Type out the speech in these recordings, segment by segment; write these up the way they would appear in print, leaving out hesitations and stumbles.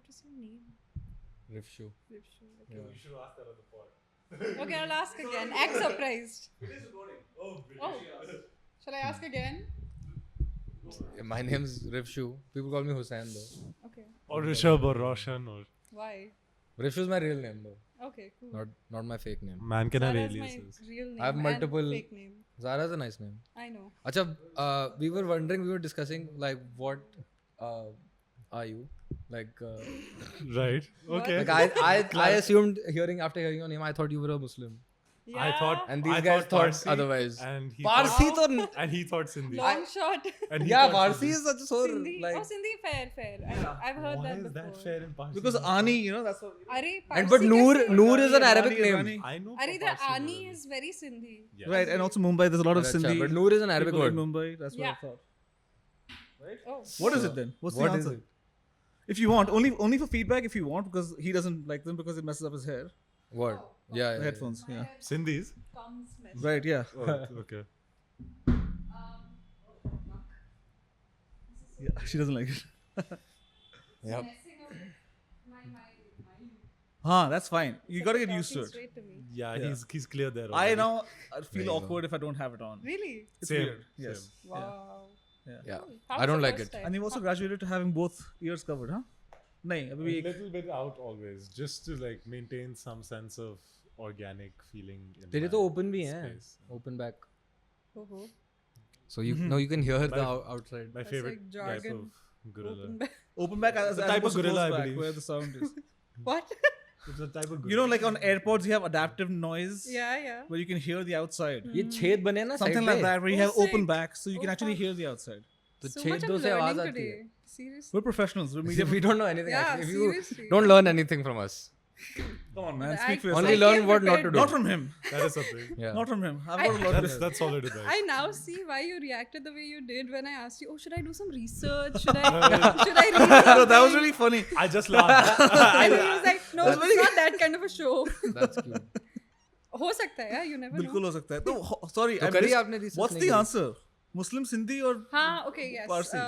to say name. Rivshu. Rivshu. Okay. Yeah. You should ask that on the pod. Okay, I'll ask again. Act surprised. It is recording. Oh, Oh. Shall I ask again? My name's Rivshu. People call me Hussain though. Okay. Or Rishabh or Roshan or Why? Rivshu is my real name though. Okay, cool. Not my fake name. man can have Zara is my aliases. real name I have multiple- and fake name. Zara is a nice name. I know. Acha, we were discussing like what are you? Like, Right. Okay. like I assumed after hearing your name, I thought you were a Muslim. Yeah. I thought And these I guys thought Parsi, otherwise. And he Parsi thought, to and he thought Sindhi. long shot. And he yeah, thought Parsi Sindhi. is such so Sindhi. like. Oh, Sindhi, fair. I've heard Why that is before. that fair in Parsi? Because Ani, you know, that's what. Are And but Noor is an Irani, Arabic name. Irani. I know. Are the Parsi Ani more. is very Sindhi. Yes. Right, and also Mumbai, there's a lot of Acha, Sindhi. but Noor is an Arabic people in word. Mumbai, that's what Yeah. I thought. Oh. What is it then? What's the What answer? is it? If you want, only for feedback if you want, because he doesn't like them because it messes up his hair. What? Yeah. The headphones, yeah. Sindhis? Comes mess. Right, yeah. Oh, okay. Yeah, she doesn't like it. Yep. That's fine. You gotta get used to it. Straight to me. Yeah, Yeah. he's clear there. I already. now I There feel you go. awkward if I don't have it on. Really? It's Same, weird. Yes. same. Wow. Yeah. Cool. How I was don't the like first it. time? And you've also graduated to having both ears covered, huh? Nahi, A abhi ek- little bit out always, just to like maintain some sense of organic feeling. In तेरे my तो open भी हैं. space. Open back. Oh, So you you can hear the My- outside. My That's favorite like type jargon. of gorilla. open back. open back as The as type of opposed to gorilla, closed I back, believe. where the sound is. What? It's a type of gorilla. You know, like on AirPods, you have adaptive noise Yeah. where you can hear the outside. ये छेद बने ना Something side like पे. that, where you Oh, have open sick. back, so you can Oh, actually fuck. hear the outside. तो So छेद much दो I'm से आवाज learning आती है. today. Seriously. We're professionals. We're media. We don't know anything Yeah, actually. If you seriously. don't learn anything from us. Come on, man. I- Speak for Only yourself. learn came what not to prepared. do. Not from him. that is something. Yeah. Not from him. I've got a lot of That's solid advice. I now see why you reacted the way you did when I asked you, oh, should I do some research? Should I read No, that was something?" really funny. I just laughed. And he was like, no, it's not that kind of a show. That's cute. हो सकता है, yeah, you never know. बिल्कुल हो सकता है. No, sorry. तो I करिए missed- आपने research What's नहीं the करी. answer? Muslim, Sindhi, or हाँ, okay, yes. Parsi.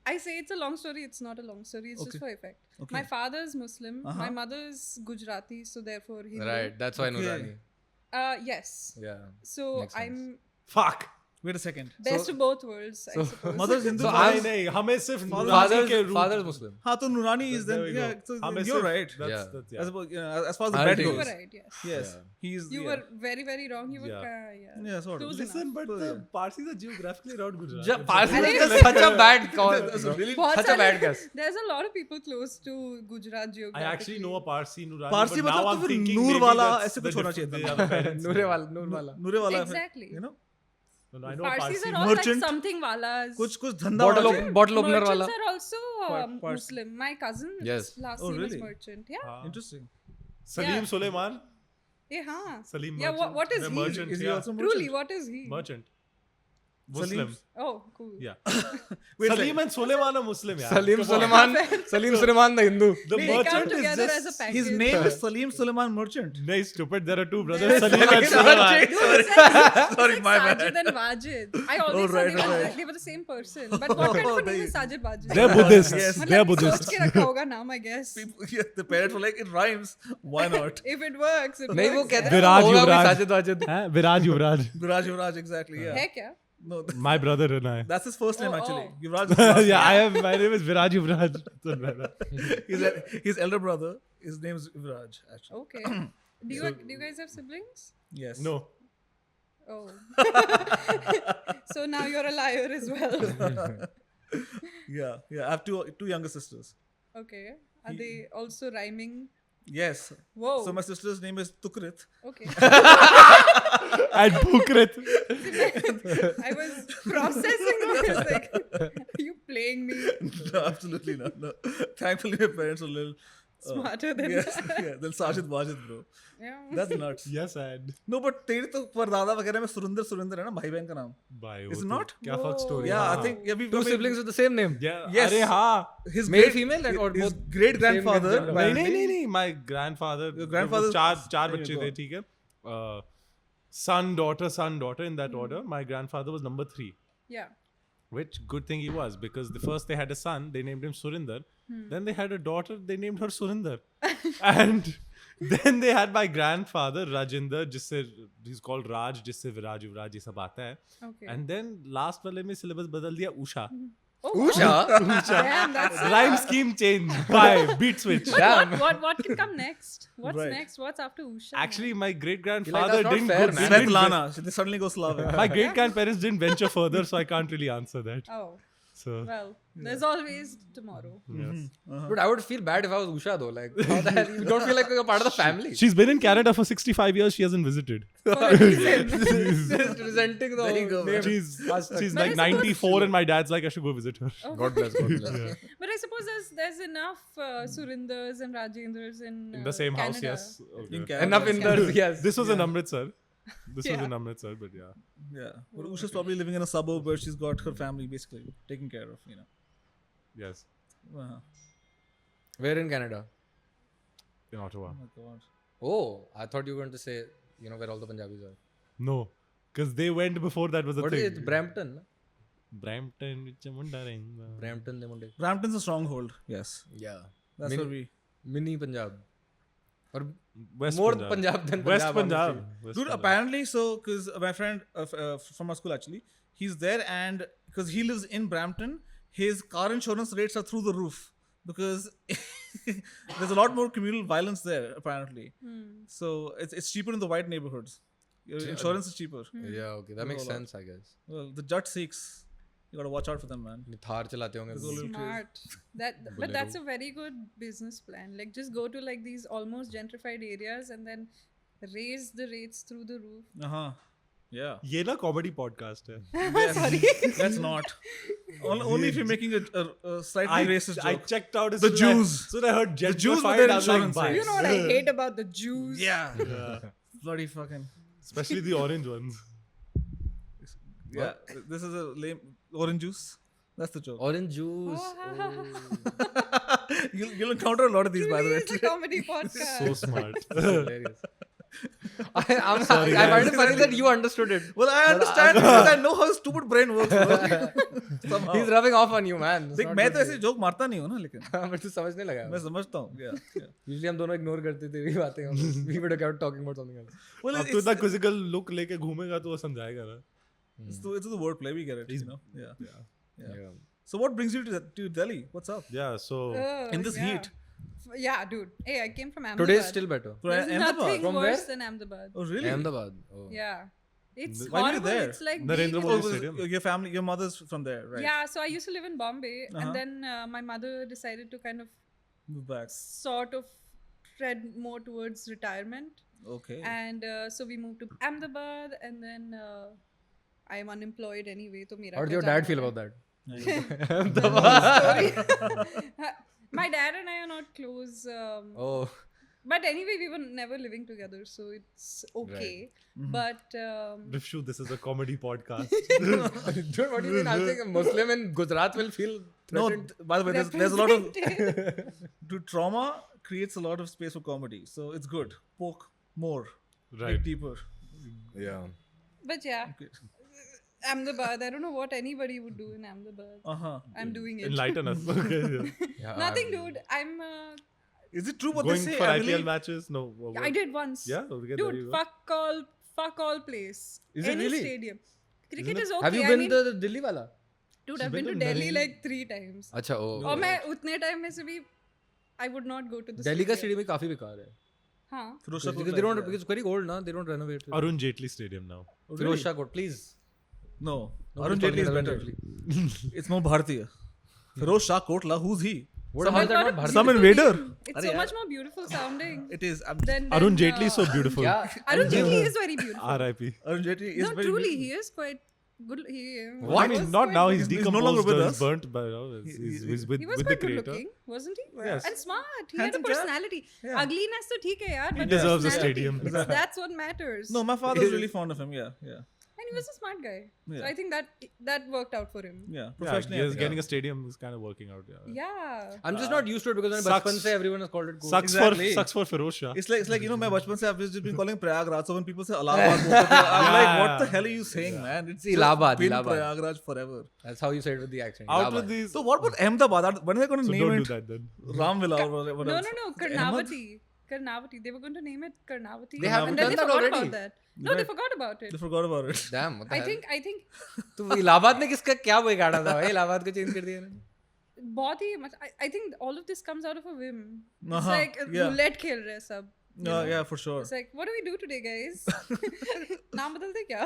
I say it's a long story. It's not a long story. It's just Okay. for effect. Okay. My father's Muslim. Uh-huh. My mother's Gujarati, so therefore Hindu. Right. That's why Okay. Nurani. Yes. Yeah. So Makes sense. I'm Fuck. wait a second. best of both worlds, I suppose. Mother's Hindu. So father's- नहीं हमें सिर्फ Nurani के root- Father's Muslim. हाँ तो Nurani is There then we yeah. go. So हमें you're सिर्फ- right. That's, Yeah. that's, As, yeah. about, as far as the I'll bread take You goes. were right, yes. Yes. Yeah. He's You yeah. were very, very wrong. You were Yeah. Yeah, sort of. Close Listen, enough. but So, the yeah. Parsis are geographically around Gujarat. Ja, Parsi अरे, is such a bad call. That's bro. really बहुत Such a सारे- bad guess. There's a lot of people close to Gujarat I geographically. actually know a Parsi Nurani. Parsi but now मतलब I'm तो फिर thinking नूर maybe वाला that's ऐसे the कुछ होना diff- चाहिए they था. are the parents' Nure name. wala, Noor wala. नूरे वाला Exactly. you know No, no, I know Parsis Parsi. are all Merchant. like something walas. कुछ धंधा वाला चाहिए. Bottle opener Merchants wala. are also Parsi. Muslim. My cousin's Yes. last Oh, name really? is merchant. Yeah. हाँ. Interesting. Salim Yeah. Suleiman. हाँ. Salim Yeah, merchant. what is The he? merchant, Is he yeah. also merchant? Truly, what is he? Merchant. Salim- Muslim. Oh, cool. Yeah. Wait a Salim second. and Suleiman are Muslim, yeah. Salim Come on. Suleiman the Hindu. The They come merchant is together as a just... package. His name is Salim Suleiman Merchant. No, stupid. There are two brothers, Salim and Suleiman. Dude, it's like, Sorry, it's my like bad. Sajid and Wajid. I always Oh, right, thought right. they were the same person. But what kind of a name is Sajid Wajid? They're Buddhists. Yes. They're मतलब Buddhists. सोच के रखा होगा नाम, I guess. People, yeah, the parents were like, it rhymes. Why not? If it works, it नहीं वो works. कहते हैं Viraj होगा कोई Yuvraj. Sajid Wajid. Huh? Viraj Yuvraj. Guraj Yuvraj, exactly. Yeah. है क्या? No, My brother and I. that's his first name Oh, actually. oh. Yuvraj. is his last Yeah, name. my name is Viraj Yuvraj. His elder brother. His name is Yuvraj. Actually. Okay. Do you guys have siblings? Yes. No. Oh. So now you're a liar as well. Yeah. I have two younger sisters. Okay. Are they also rhyming? Yes. Whoa. So my sister's name is Tukrit. Okay. And Bukrit. I was processing this. Like, are you playing me No, absolutely not. No. Thankfully, my parents are a little smarter than yes, that? yeah. Then Sajid Wajid, bro. Yeah. That's nuts. Yes, and. No, but तेरे तो परदादा वगैरह में सुरेंद्र है ना भाई बहन का नाम. Bye. Is it not? क्या fuck story? Yeah, हाँ. I think yeah, Two siblings with the same name. Yeah. Yes. अरे हाँ. his Male, great- female, or his both great same grandfather. gender? by नहीं name- नहीं my grandfather. Your grandfather- चार there you बच्चे go. थे ठीक है. Son daughter in that order. My grandfather was number 3. Yeah. Which good thing he was, because the first they had a son, they named him Surinder. Then they had a daughter, they named her Surinder. And then they had my grandfather Rajinder, जिससे he's called Raj, जिससे Viraj Yuvraj ये सब आता है. Okay. And then last वाले में syllabus बदल दिया Usha. Oh, Usha? damn, that's Rhyme scheme change. Bye. Beat switch. Damn. what can come next? What's Right. next? What's after Usha? Actually, my great You're grandfather like, that's didn't. not fair, man. Svetlana. They suddenly go Slavic. My great grandparents didn't venture further, so I can't really answer that. Oh, So well, there's always tomorrow. yes. But I would feel bad if I was Usha though. Like, how the hell? You don't feel like you're part of the family. She's been in Canada for 65 years. She hasn't visited. For a reason. Just resenting the There you go, name. She's Hashtag. she's But like I suppose- 94, and my dad's like, I should go visit her. Oh. God bless. God bless. But I suppose there's enough Surinders and Rajendras in In the same house, Canada. yes. Okay. In Canada. Enough in the yes. This was in Yeah. Amritsar. This was Yeah. in Amritsar, but yeah. Yeah. But Usha's probably living in a suburb where she's got her family basically taken care of, you know. Yes. Uh-huh. Where in Canada? In Ottawa. Oh my god. Oh, I thought you were going to say, you know, where all the Punjabis are. No. Because they went before that was a What thing. is it? Brampton? na? Brampton, Chamunda Rainbow. Brampton, they Munde. Brampton's a stronghold. Yes. Yeah. That's Mini- where we. Mini Punjab. Or West more Punjab. Punjab than West Punjab. Punjab. honestly. West Dude, Punjab. apparently, so because my friend from our school actually, he's there, and because he lives in Brampton, his car insurance rates are through the roof because there's a lot more communal violence there apparently. So it's cheaper in the white neighborhoods. Your insurance is cheaper. Yeah, okay. That makes Roll out. sense, I guess. Well, the Jat Sikhs, you gotta watch out for them, man. ये Thar चलाते होंगे. Smart. But that's a very good business plan. Like just go to like these almost gentrified areas and then raise the rates through the roof. Uh huh. Yeah. ये ना comedy podcast है. Sorry. That's not. Only if you're making a slightly racist I joke. checked out as The soon as Jews. So I heard The Jews with gentrified, their I was like, insurance bye. You know what I hate about the Jews? Yeah. Yeah. Bloody fucking. Especially the orange ones. Yeah. This is a lame orange juice. That's the joke. Orange juice. You'll encounter a lot of these, by the way. It's a comedy podcast. So smart. Hilarious. I find it funny that you understood it. Well, I understand because I know how stupid brain works. Bro. Somehow. He's rubbing off on you, man. It's देख not मैं good तो for ऐसे you. Joke मारता नहीं हूँ ना लेकिन But तू समझने लगा. मैं समझता हूँ. Yeah. Usually हम दोनों ignore करते थे ये बातें. We would have kept talking about something else. Well, अब तो इतना quizzical look लेके घूमेगा तो वो समझाएगा ना. it's the wordplay. We get it. You know. Yeah. Yeah. So what brings you to Delhi? What's up? Yeah, so Oh, In this yeah. heat. Yeah, dude. Hey, I came from Ahmedabad. Today is still better. There's Ahmedabad? nothing From worse where? than Ahmedabad. Oh really? Ahmedabad. Oh. Yeah. It's Why were you horrible. there? It's like Narendra being Modi Oh, Stadium. your family, your mother's from there, right? Yeah, so I used to live in Bombay, Uh-huh. and then my mother decided to kind of Move back. sort of tread more towards retirement, Okay. and so we moved to Ahmedabad, and then I am unemployed anyway. So mera How did kya your dad jana feel hai? about that? Story. My dad and I are not close. Oh. But anyway, we were never living together, so it's okay. But Rifshu, this is a comedy podcast. Dude, what do you mean? I think a Muslim in Gujarat will feel No, threatened. by the way, there's a lot of represented. dude, trauma creates a lot of space for comedy, so it's good. Poke more, Right. dig deeper. Yeah. But yeah, Okay. Ahmedabad. I don't know what anybody would do in Ahmedabad. I'm doing it. Enlighten us. Okay, yeah. Yeah, Nothing, dude. I'm. Is it true what Going they say? for I IPL believe matches? No. I did once. Yeah? Okay, there you Dude, go. fuck all place. Is it Any really? stadium. Cricket is okay. Have you I been mean, to the Delhi wala? dude, She's I've been been to to Delhi Delhi. like 3 times. अच्छा ओ. और मैं उतने time में से भी I would not go to the Delhi का stadium. Stadium भी काफी बेकार है. हाँ. Firozshah Because Kotla they is don't there. because it's very old ना. They don't renovate it. Arun Jaitley Stadium now. Oh, really? Firozshah Court, please. No, Nobody's Arun calling Jaitley it is Arun better. Jaitley. It's more Bharatiya. Firoz Shah Kotla, who's he? What But about that what a not Bharati? Some beautiful invader. name. It's Arey so yaar. much more beautiful sounding. It is. Than Arun Jaitley is so beautiful. Yeah. Arun Jaitley is very beautiful. R.I.P. Arun Jaitley is No, very truly, beautiful. he is quite good. He What? I mean, was not quite now. good. He's He's no decomposed longer with and us. burnt. But he's with He was the quite good creator. looking, wasn't he? Yes. And smart. He Handsome had a chap. personality. Yeah. Ugliness to theek hai yaar, but deserves a personality. stadium. That's what matters. No, my father's really fond of him. Yeah, yeah. And he was a smart guy. So Yeah. I think that worked out for him. Yeah, Yeah, professionally. yes, getting a stadium is kind of working out. Yeah. Yeah. I'm just not used to it because Sucks. bachpan se everyone has called it cool. Exactly. Sucks for Feroz Shah. It's like you know, my bachpan se I've just been calling Prayagraj. So when people say Allahabad, I'm like, what the hell are you saying, man? It's just Allahabad, been Allahabad. Prayagraj forever. That's how you say it with the accent. Out Allahabad. with these. So what about Ahmedabad? When are they going to So name don't it do that then. Ramvilla or whatever? No. Karnavati. Karnavati. They were going to name it Karnavati. They haven't and then done they that forgot already. about that. No, they forgot about it. They forgot about it. Damn, what the I hell? think तो इलाहाबाद ने किसका क्या बिगाड़ा था भाई? इलाहाबाद को change कर दिया ना. बहुत ही much. I think all of this comes out of a whim. It's Uh-huh, like yeah. roulette खेल रहे हैं सब. No, yeah, for sure. It's like, what do we do today, guys? नाम बदलते क्या?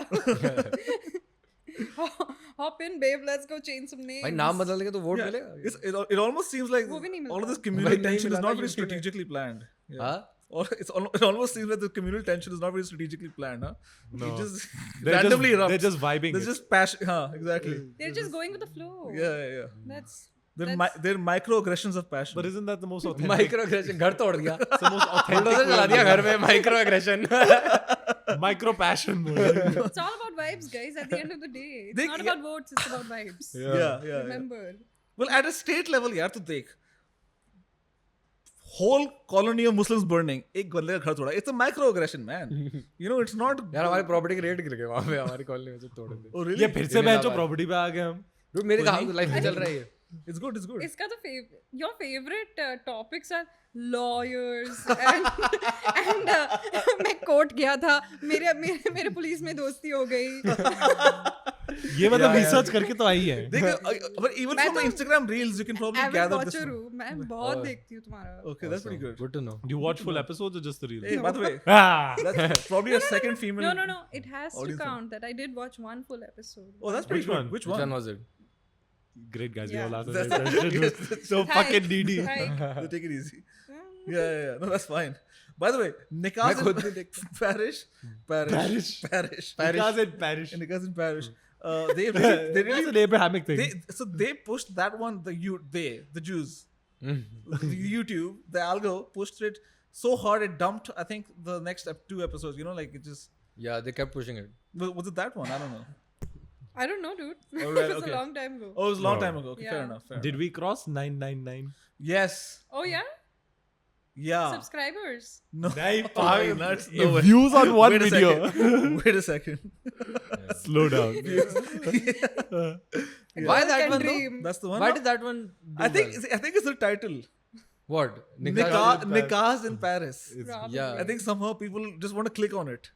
Hop in, babe. Let's go change some names. भाई नाम बदल देंगे तो वोट Yeah, मिलेगा. it almost seems like वो भी नहीं all of this मिलता. communal भाई नहीं tension is मिला not था very UP में. strategically planned. Yeah. हाँ? Or it almost seems like the communal tension is not very strategically planned, huh? No. It just They're randomly erupts. They're just vibing. There's it. just passion. Huh, exactly. They're just going with the flow. Yeah. That's They're microaggressions of passion. But isn't that the most authentic? Micro aggression घर तोड़ दिया. It's the most authentic. Bulldozer चला दिया घर में micro aggression. Micro passion. it's all about vibes, guys. At the end of the day, it's They- not about votes. It's about vibes. Yeah. Remember. Well, at a state level, यार तो देख. Whole colony of Muslims burning. एक बंदे का घर तोड़ा. It's a microaggression, man. You know, it's not. यार हमारी प्रॉपर्टी के रेट गिर गए वहाँ पे हमारी कॉलोनी में से तोड़ दे. Oh, really? ये फिर से ये मैं जो इलाहाबाद. प्रॉपर्टी पे आ गए हम. Dude, मेरे काम लाइफ में चल रहा है ये. It's good. Iska the your favorite topics are lawyers and मैं कोर्ट गया था मेरे पुलिस में दोस्ती हो गई. ये मतलब रिसर्च करके तो आई है. But even मैं from the तो Instagram reels, you can probably avid gather this. watcher हूँ. मैं बहुत देखती हूँ तुम्हारा. Okay, that's pretty good. Good to know. Do you watch full episodes or just the reels? Hey, by the way, Ah. that's probably a second female. No. It has to audience count that I did watch one full episode. Oh, that's pretty Which good. one? Which Which one? one was it? Great guys, Yeah. you all are That's- so Hi. fucking needy. Hi. So take it easy. Yeah. No, that's fine. By the way, Nikah's मैं खुद नहीं in देखता. Parish. Nikah's in Parish. Nikah's in Parish. They really That's an Abrahamic thing. they pushed that one. The Jews, the YouTube, the algo pushed it so hard it dumped. I think the next 2 episodes. You know, like it just Yeah, they kept pushing it. was it that one? I don't know. I don't know, dude. Oh, right, It was okay. a long time ago. Oh, it was a long No. time ago. Okay, fair Yeah. enough. Fair Did we cross 999? enough. Yes. Oh yeah, Yeah. subscribers. No. Nahi, Fucking nuts. No way. Views on one Wait a video. second. Wait a second. Slow down. Why that Can one though? dream. That's the one. Why no? did that one do I think well? I think it's the title. What? Nikahs in Paris. Probably. Yeah. I think somehow people just want to click on it.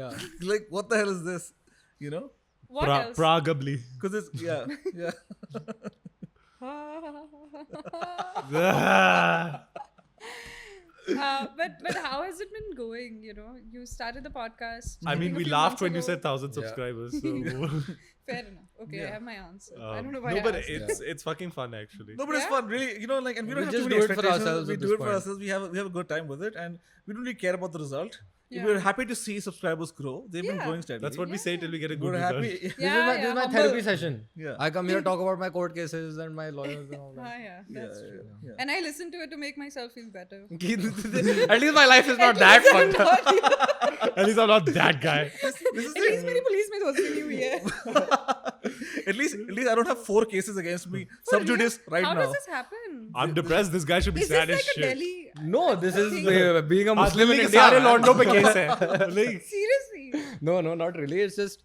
Yeah. Like, what the hell is this? You know? What else? Probably. Because it's yeah. But how has it been going? You know, you started the podcast. I mean, think a we few laughed months when you ago. said 1,000 Yeah. subscribers. So Fair enough. Okay, I Yeah. have my answer. I don't know why. no, I but asked. it's fucking fun actually. No, but it's Yeah? fun, really. You know, like, and we don't We have too just many do it for expectations. ourselves We at do this it for point. ourselves. We have a good time with it, and we don't really care about the result. Yeah. We're happy to see subscribers grow. They've been Yeah. growing steadily. That's what we say till we get a good We're result. happy. This Yeah, is my humble. therapy session. Yeah. I come here to talk about my court cases and my lawyers and all Ah, that. yeah, that's true. Yeah. And I listen to it to make myself feel better. At least my life is not that fun. At least I'm not that guy. This is At least मेरी police में दोस्ती नहीं हुई है. at least I don't have 4 cases against me sub judice right How now. does this happen? I'm depressed. This guy should be Is this sad as like a shit. Delhi? No, this is being a Muslim Delhi in के India. सारे man. लॉन्डो पे case है. Like, Seriously? No, not really. It's just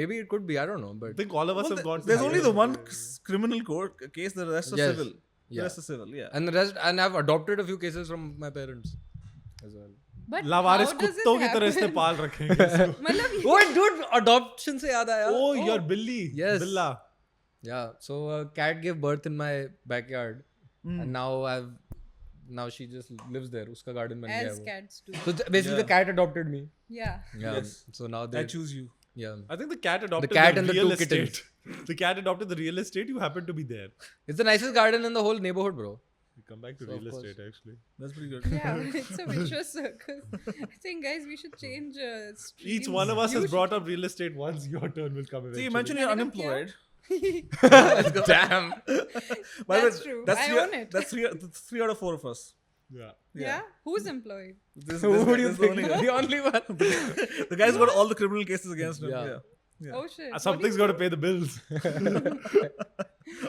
maybe it could be. I don't know, I but think all of us Well, have gone. there's through only it. the one criminal court case. The rest are Yes. civil. The Yeah. rest are civil. Yeah. and the rest, and I've adopted a few cases from my parents as well. But Lawaris how does this कुत्तों की तरह happen? इसने पाल रखेंगे इसको. मतलब Oh, dude, adoption से याद आया. Oh, you're Billy. Yes. Billa. Yeah, so a cat gave birth in my backyard, and now she just lives there. उसका garden बन गया है as वो. cats do. So basically, the cat adopted me. Yeah. Yeah. Yes. So now I they. choose you. Yeah. I think the cat adopted cat and the real two kittens. estate. The cat adopted the real estate. You happen to be there. It's the nicest garden in the whole neighborhood, bro. We come back to So, real of course. estate actually. That's pretty good. Yeah, it's a vicious circle. I think, guys, we should change. Each streams. one of us You has brought up real estate once. Your turn will come So eventually. you mentioned you're मैंने कब unemployed. Damn. By the way, That's true. I own it. That's 3 out of 4 of us. Yeah. Yeah. Who's employed? This Who do you this the think? only guy. The only one. The guy's got all the criminal cases against him. Yeah. Yeah. Oh shit. Something's got to pay the bills.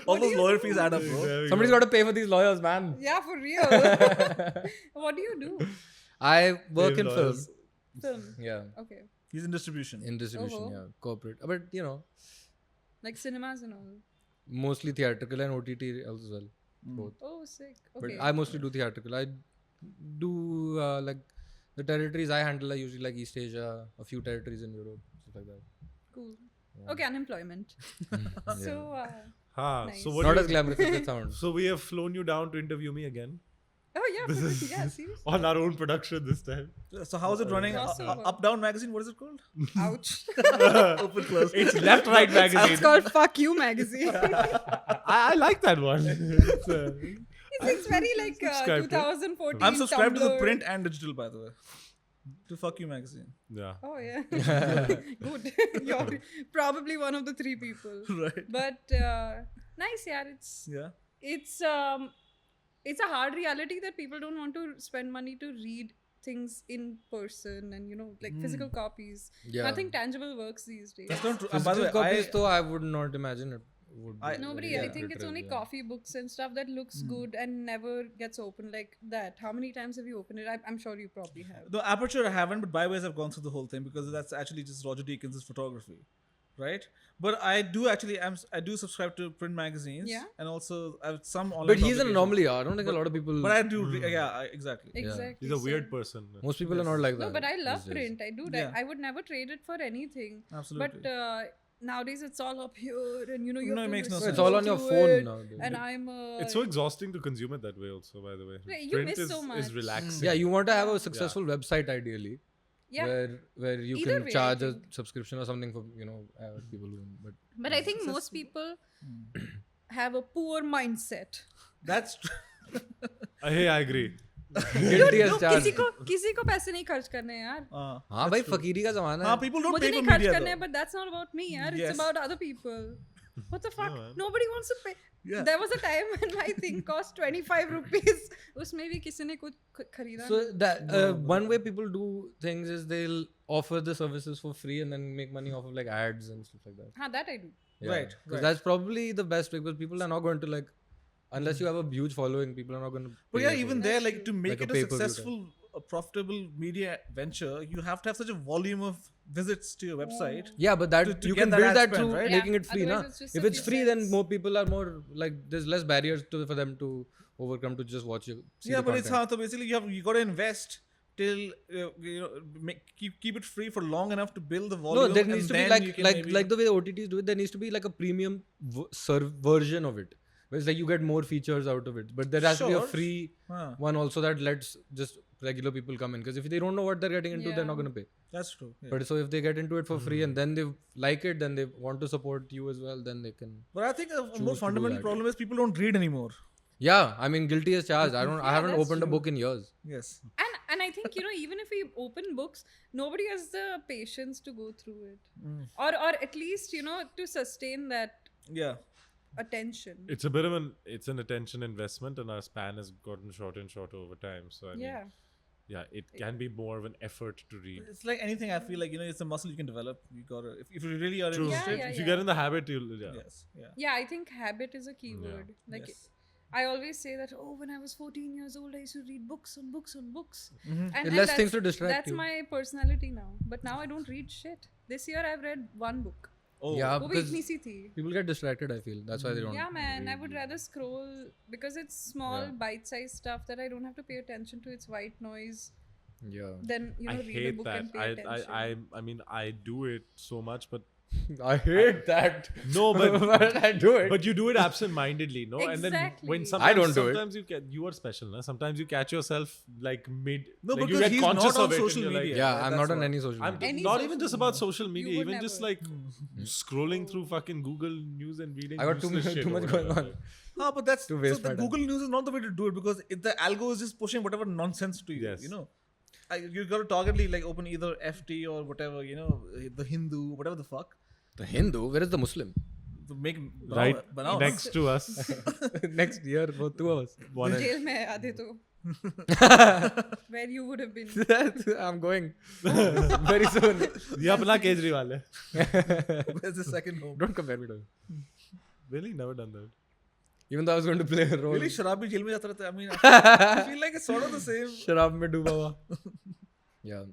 All those lawyer fees add up, bro. There we Somebody's go. got to pay for these lawyers, man. Yeah, for real. What do you do? I work Pay in film. lawyers. Film. Yeah, Okay. He's in distribution. in distribution. Oh. Yeah, corporate. But you know, Like cinemas and all. mostly theatrical and OTT as well. Both. Oh, sick. But Okay. I mostly do theatrical. I do like the territories I handle are usually like East Asia, a few territories in Europe, stuff like that. Cool. Okay, unemployment. So, Nice. So what Not do as you- glamorous as it sounds. So we have flown you down to interview me again oh yeah, This is- yeah, seriously. on our own production this time. So how's it running? Crossover. Up Down magazine. What is it called? Ouch. Open close. It's Left Right It's magazine. called Fuck You magazine. I like that one. It's very like subscribe to it. 2014. I'm subscribed to the Tumblr. print and digital, by the way. To Fuck You magazine. Yeah. Oh yeah. Good. You're probably one of the 3 people. Right. But nice, yeah. Yeah. It's a hard reality that people don't want to spend money to read things in person and like physical copies. Yeah. Nothing tangible works these days. That's not true. By Physical the way, copies, though, I would not imagine it would. Be Nobody, very I think it's literal, only yeah. coffee books and stuff that looks good and never gets opened like that. How many times have you opened it? I'm sure you probably have. the Aperture I haven't, but Byways I've gone through the whole thing because that's actually just Roger Deakins' photography, right? But I do actually, I do subscribe to print magazines. Yeah. And also I have some online. But he's an publications. anomaly. I don't think a lot of people. But I do, exactly. Exactly. He's a so- weird person. Most people are not like that. No, but I love these days. print. I do that. Yeah. I would never trade it for anything. Absolutely. But nowadays it's all up here, and you No, have it to makes no listen It's all on to your phone it, nowadays. And I'm It's so exhausting to consume it that way also, by the way. Yeah, you Print miss is, so is much. relaxing. Yeah, you want to have a successful website ideally, yeah. where you Either can way, I charge a think. subscription or something for people who. But I think most people have a poor mindset. That's true. Hey, I agree. Guilty as charged. किसी को पैसे नहीं खर्च करने यार. हाँ भाई फकीरी का जमाना है. People don't मुझे pay नहीं for खर्च media करने though. but that's not about me यार. Yes. It's about other people. What the fuck? man. Nobody wants to pay. Yeah. There was a time when my thing cost 25 rupees. उसमें भी किसी ने कुछ खरीदा. So that one way people do things is they'll offer the services for free and then make money off of like ads and stuff like that. हाँ, that I do. Yeah. Right, Because right. that's probably the best way because people are not going to like, unless you have a huge following, people are not going to. But yeah, even there, like to make Like a it a pay-per-view type. successful, profitable media venture, you have to have such a volume of visits to your website. Yeah, but that to you get can that build ad that spend, through right? making Yeah, it free, otherwise na? it's just If a it's few free, then cents. more people are more like there's less barriers for them to overcome to just watch you. See Yeah, the but it's content. hard. So basically, you got to invest till keep it free for long enough to build the volume. No, there and needs to be then you can maybe- like the way OTTs do it. There needs to be like a premium version of it, where it's like you get more features out of it. But there has to be a Sure. free Huh, one also that lets just regular people come in. Because if they don't know what they're getting into, they're not Yeah. going to pay. that's true. Yeah. But so if they get into it for free and then they like it, then they want to support you as well, then they can. But I think a Choose more to do fundamental that. problem is people don't read anymore. Yeah, I mean, guilty as charged. I haven't that's opened a true. book in years. Yes. And I think even if we open books, nobody has the patience to go through it, or at least to sustain that Yeah. attention. It's a bit of an attention investment, and our span has gotten shorter and shorter over time. So I mean, Yeah. it can be more of an effort to read. It's like anything. I feel like it's a muscle you can develop. You gotta if you really are True. interested. Yeah, If you yeah. get in the habit, you'll. Yeah. Yes. Yeah. Yeah, I think habit is a key word. Like Yes. I always say that when I was 14 years old, I used to read books on books on books. Mm-hmm. And Less that's- things to distract That's you. my personality now. But now I don't read shit. This year I've read one book. Oh. Yeah, वो भी because इतनी सी थी. people get distracted. I feel that's why they don't. Yeah, man. I read. would rather scroll because it's small, Yeah. bite-sized stuff that I don't have to pay attention to. It's white noise. Yeah. Then I read a hate book and that. pay attention. I mean, I do it so much, but I hate that. no, but I do it. But you do it absent-mindedly, no? And then when Exactly. sometimes, I don't do it. sometimes you are special, no? Sometimes you catch yourself like mid. No, like you because get he's conscious not on of it. social and you're like, media. yeah, That- I'm that's not on why. any social I'm media. Any not social even just media. about social media, You would even just never. like scrolling through fucking Google News and reading. I got too useless shit much or going whatever. on. No, but that's To so waste the my time. Google News is not the way to do it because the algo is just pushing whatever nonsense to you. Yes. You got to targetly like open either FT or whatever. The Hindu, whatever the fuck. The Hindu, where is the Muslim? make Right banao. next to us. Next year, for 2 hours. One jail में है आधे तो where you would have been. I'm going very soon. ये अपना केजरीवाल है. Where's the second home? Don't compare me to him. Really, never done that. Even though I was going to play a role. Really, शराब भी jail में जाता रहता है. I mean, I feel like it's sort of the same. शराब में डूबा हुआ. Yeah.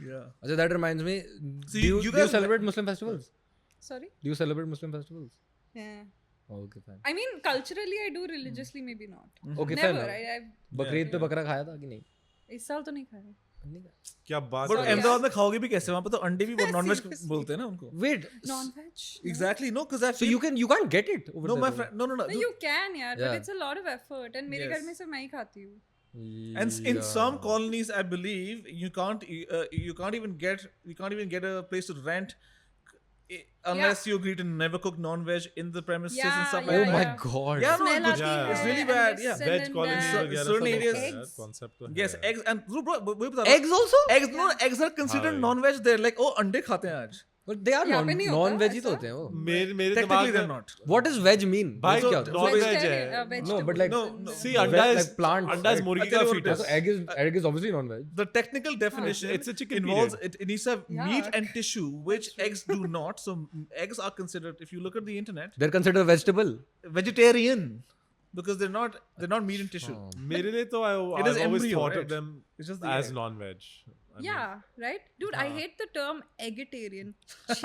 Yeah. अच्छा, that reminds me. So do you you guys- celebrate Muslim festivals? Sorry. Do you celebrate Muslim festivals? Yeah. Oh, okay, fine. I mean, culturally I do. Religiously, maybe not. Okay, fair Never. enough. I Bakrid पे बकरा खाया था कि नहीं? इस साल तो नहीं खाया. नहीं खाया. क्या बात But है. अहमदाबाद में खाओगे भी कैसे? वहाँ पे तो अंडे भी non-veg Seriously. बोलते हैं ना उनको. Wait. Non-veg. Exactly. No, because I So feel. you can't get it over No, there. my friend. No. No, you can, yeah, Yeah. but it's a lot of effort. And मेरे Yes. घर में सिर्फ मैं ही खाती हूँ. And in some colonies, I believe you can't even get a place to rent unless you agree to never cook non-veg in the premises Yeah, and stuff yeah, Oh like my that. god. Yeah, no, Smell it's, आती है it's really and bad. this Yeah, and Veg then colony that. वगैरह certain सब areas- होता है, Eggs. concept तो है. yes, eggs and bro, वही बता रहा हूँ. Eggs also? Eggs, no, eggs are considered हाँ, non-veg. They're like, oh, अंडे खाते हैं आज. But they are यहाँ पे नहीं होता non-veg ही तो ऐसा? होते हैं वो. मेरे Technically, दिमाग they're में not. What does veg mean? भाई Veg क्या तो होता है? non-veg Vegetarian, है. No, but like No. See, veg अंडा like is plants, अंडा is right? मुर्गी I'll tell का you what it fetus. So egg is obviously non-veg. The technical definition It's a chicken involves period. it needs to have meat Yuck. and tissue, which eggs do not. So eggs are considered, if you look at the internet, They're considered a vegetable. vegetarian because they're not meat and tissue. मेरे लिए तो It I've is always embryo, thought right? of them It's just the as egg. non-veg. I mean, Yeah, right? Dude, I hate the term eggetarian.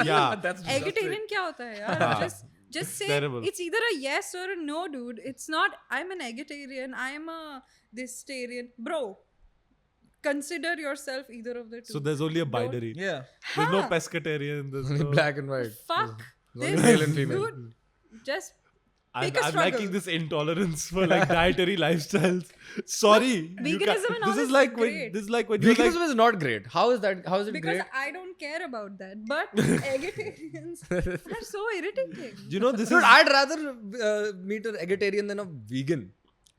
Yeah. That's Eggetarian क्या होता है यार? हाँ. Just say terrible. it's either a yes or a no, dude. It's not I'm an eggetarian, I'm a this-tarian. Bro, consider yourself either of the two. So there's only a binary. Yeah. There's no Huh. pescatarian. There's Only no. black and white. Fuck Only this, male and female. dude. Just I'm, Take a I'm struggle. liking this intolerance for like dietary lifestyles. Sorry, you veganism can't- and all this is is like when great. this is like when you're Veganism like is not great. How is that? How is it because great? I don't care about that. But eggetarians are so irritating. you know this Dude, is I'd rather meet an eggetarian than a vegan.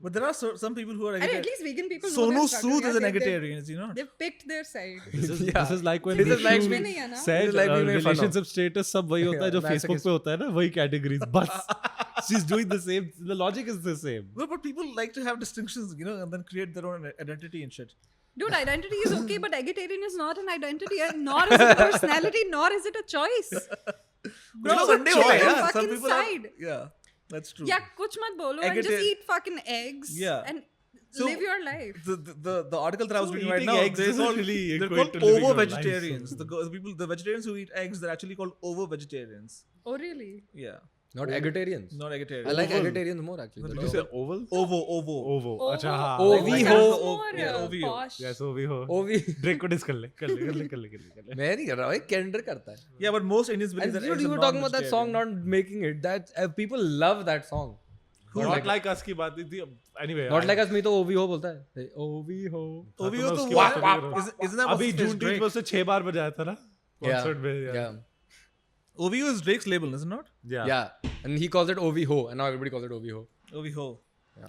But there are some people who are And at least vegan people know Sonu their struggle, Sood yeah, is an they've- eggetarian, is he not? They've picked their side. this is like when This is like Rishu me- नहीं है ना? said This is like me making fun of. relationship status सब वही होता है जो Yeah, Facebook पे होता है ना वही categories बस she's doing the same the logic is the same. No, but people like to have distinctions, and then create their own identity and shit. Dude, identity is okay, but eggetarian is not an identity, and nor is it a personality, nor is it a choice. Bro, It's a pick choice, a yeah. Some fucking people side. yeah, that's true. Yeah, कुछ मत बोलो and just Eggeta- eat fucking eggs. Yeah. And So- live your life. The article that I was So reading right eating now, eggs they're doesn't called, really they're equate called to living your ovo-vegetarians. life. The vegetarians who eat eggs, they're actually called ovo-vegetarians. Oh really? Yeah, Not eggetarians. not I vegetarians. like eggetarians more actually. Did you say oval? Ovo. Ovo. Oh, अच्छा हाँ. Ovi like ho. that's more Yeah, Ovi ho. posh. Yes, Ovi ho. Ovi. Drake को diss कर ले मैं नहीं कर रहा भाई, Kendrick करता है. Yeah, but most Indians believe And that dude, eggs you are were talking about that song non-vegetarian. not making it. That people love that song. Not like us की बात थी. Anyway. Not like us, me तो OV हो बोलता है. OV हो. Ovi तो ho उसकी तो बात what? कर रहा हूँ. Isn't that अभी what's his जून Drake? 20 में उसने 6 बार बजाया था ना concert में. Yeah. Ovi ho is Drake's label, is it not? Yeah. And he calls it OV ho, and now everybody calls it OV ho. Ovi ho.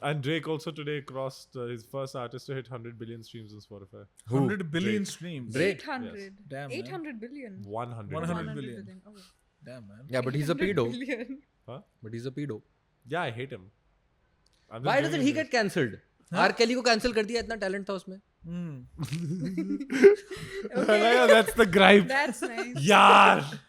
And Drake also today crossed his first artist to hit 100 billion streams on Spotify. 100 billion Drake. streams. Drake. 800. Damn, man. 800 billion. 100. 100 billion. Oh. Damn, man. Yeah, but he's a 800 pedo. billion. Huh? But he's a pedo. Yeah, I hate him. I'm just Why doing doesn't he it. get cancelled? R. Kelly को cancel कर दिया, इतना talent था उसमें. That's the gripe. That's nice. यार.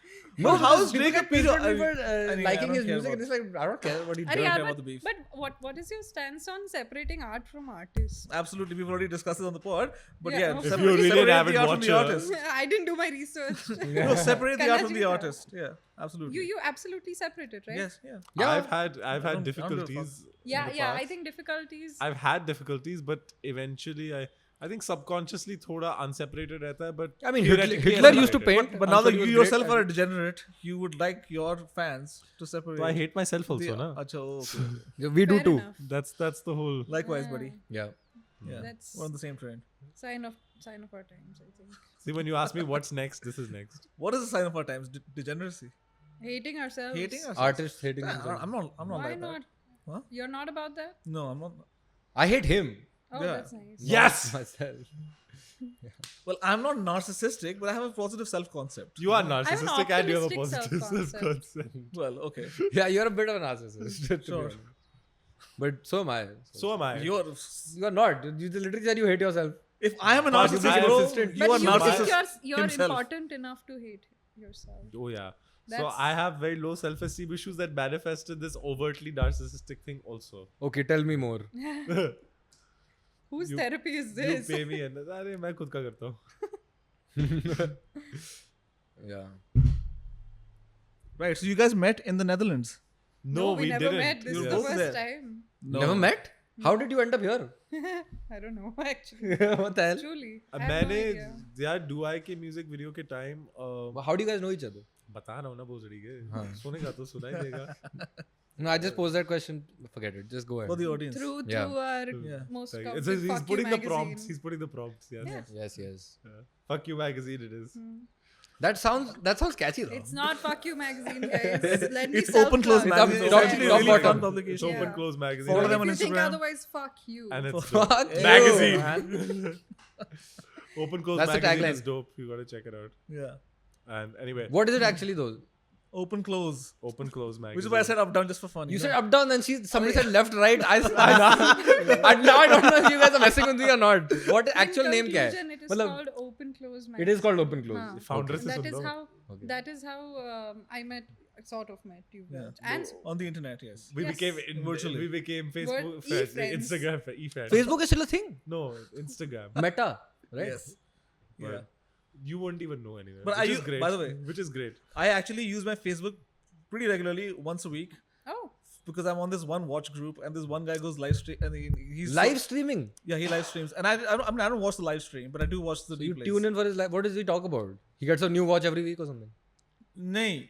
No, how is people Drake a get pissed pedo? at me for, I mean, I liking don't his care music, and about- it's like I don't care what he Arey, does. yaar, care about the beef. but what is your stance on separating art from artists? Absolutely, we've already discussed it on the pod. But Yeah, yeah, okay. If separate, you're really separate an avid the art from the watcher. artist. I didn't do my research. No, separate the art from the Kalla artist. Yeah, absolutely. You absolutely separate it, right? Yes, yeah. Yeah. I've had I don't give a difficulties. Yeah, in the yeah. I past. think difficulties. I've had difficulties, but eventually I think subconsciously थोड़ा unseparated रहता है, but I mean, theoretically Hitler used to separated. paint. But now I'm sure that he you was yourself great are at a degenerate, you would like your fans to separate. So I hate myself also, the, na? Acha, oh, okay. it. We do Fair too. enough. That's the whole. Likewise, buddy. Yeah. Yeah, That's- we're on the same train. Sign of our times, I think. See, when you ask me what's next, this is next. What is the sign of our times? Degeneracy. Hating ourselves. Hating ourselves. Artists hating Yeah, themselves. I'm not Why like not? that. Huh? You're not about that? No, I'm not. I hate him. Oh, Yeah. that's nice. Yes! Myself. Well, I'm not narcissistic, but I have a positive self-concept. You are I have an narcissistic and you have a optimistic positive self-concept. self-concept. Well, okay. Yeah, you're a bit of a narcissist. to be Sure. honest. But so am I. So am I. You're. You are not. You literally said you hate yourself. If I am a But narcissist, I am bro, assistant. you are But you narcissist think you're himself. important enough to hate yourself. Oh yeah. So That's- I have very low self-esteem issues that manifest in this overtly narcissistic thing also. Okay, tell me more. Whose You- therapy is You this? pay me and अरे मैं खुद का करता हूँ. Yeah. Right. So you guys met in the Netherlands. No, we never didn't. met. This You're is the both first there. time. Never met? How did you end up here? I don't know actually. What the hell? Truly. I have no मैंने idea. यार डुआई के music video के time How do you guys know each other? बता रहा हूँ ना भोसड़ी के हाँ. सुनेगा तो सुनाई देगा. No, I just posed that question. Forget it. Just go ahead. For the audience. Through Yeah. our Yeah. most Like, coveted he's Fuck You putting the magazine. prompts. He's putting the prompts. Yes. Yeah. Yes, yes. Yeah. Fuck you magazine. It is. That sounds catchy though. It's not Fuck You magazine, guys. Let me It's open close self-plug. magazine. It's top- actually top really bottom. fun It's publication. Yeah. open close magazine. Follow If them on you think Instagram. otherwise, fuck you. And it's Fuck you, magazine. man. open close That's the magazine tagline. is dope. You gotta check it out. Yeah. And anyway, What is it actually though? Open close. open close magazine. Which is why I said up down just for fun. You know? said up down, then somebody said left right. Now I don't know if you guys are messing with me or not. What In actual name क्या है? conclusion, it is मतलब called Open Close magazine. it is called open close. हाँ. Founder Okay. से That soon is low. how. Okay. That is how I met. Sort of met you. Yeah. guys. And On the internet, yes. We Yes. became Virtually. We became Facebook Word friends, e-friends. Instagram e-friends. Facebook is still a thing. No, Instagram. Meta, right? Yes. But Yeah. you won't even know anyway. But which I is use- great. by the way- which is great. I actually use my Facebook pretty regularly once a week oh, because I'm on this one watch group and this one guy goes live stream and he's Live streaming. Yeah, he live streams and I mean I don't watch the live stream, but I do watch the So you replays. tune in for his live. What does he talk about? He gets a new watch every week or something. Nay,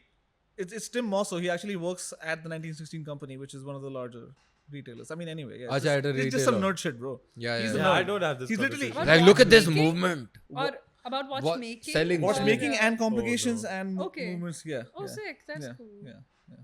it's Tim Mosso. He actually works at the 1916 company, which is one of the larger retailers. I mean, anyway, yeah. Acha, at a it's just some retailer. nerd shit, bro. Yeah, He's yeah. a Yeah, nerd. I don't have this. He's literally conversation. What Like, look at this watchmaking? movement. or about watchmaking. selling or, watchmaking uh, and complications no. and Okay. movements. Yeah. Oh, yeah. sick. That's yeah. cool. Yeah. Yeah.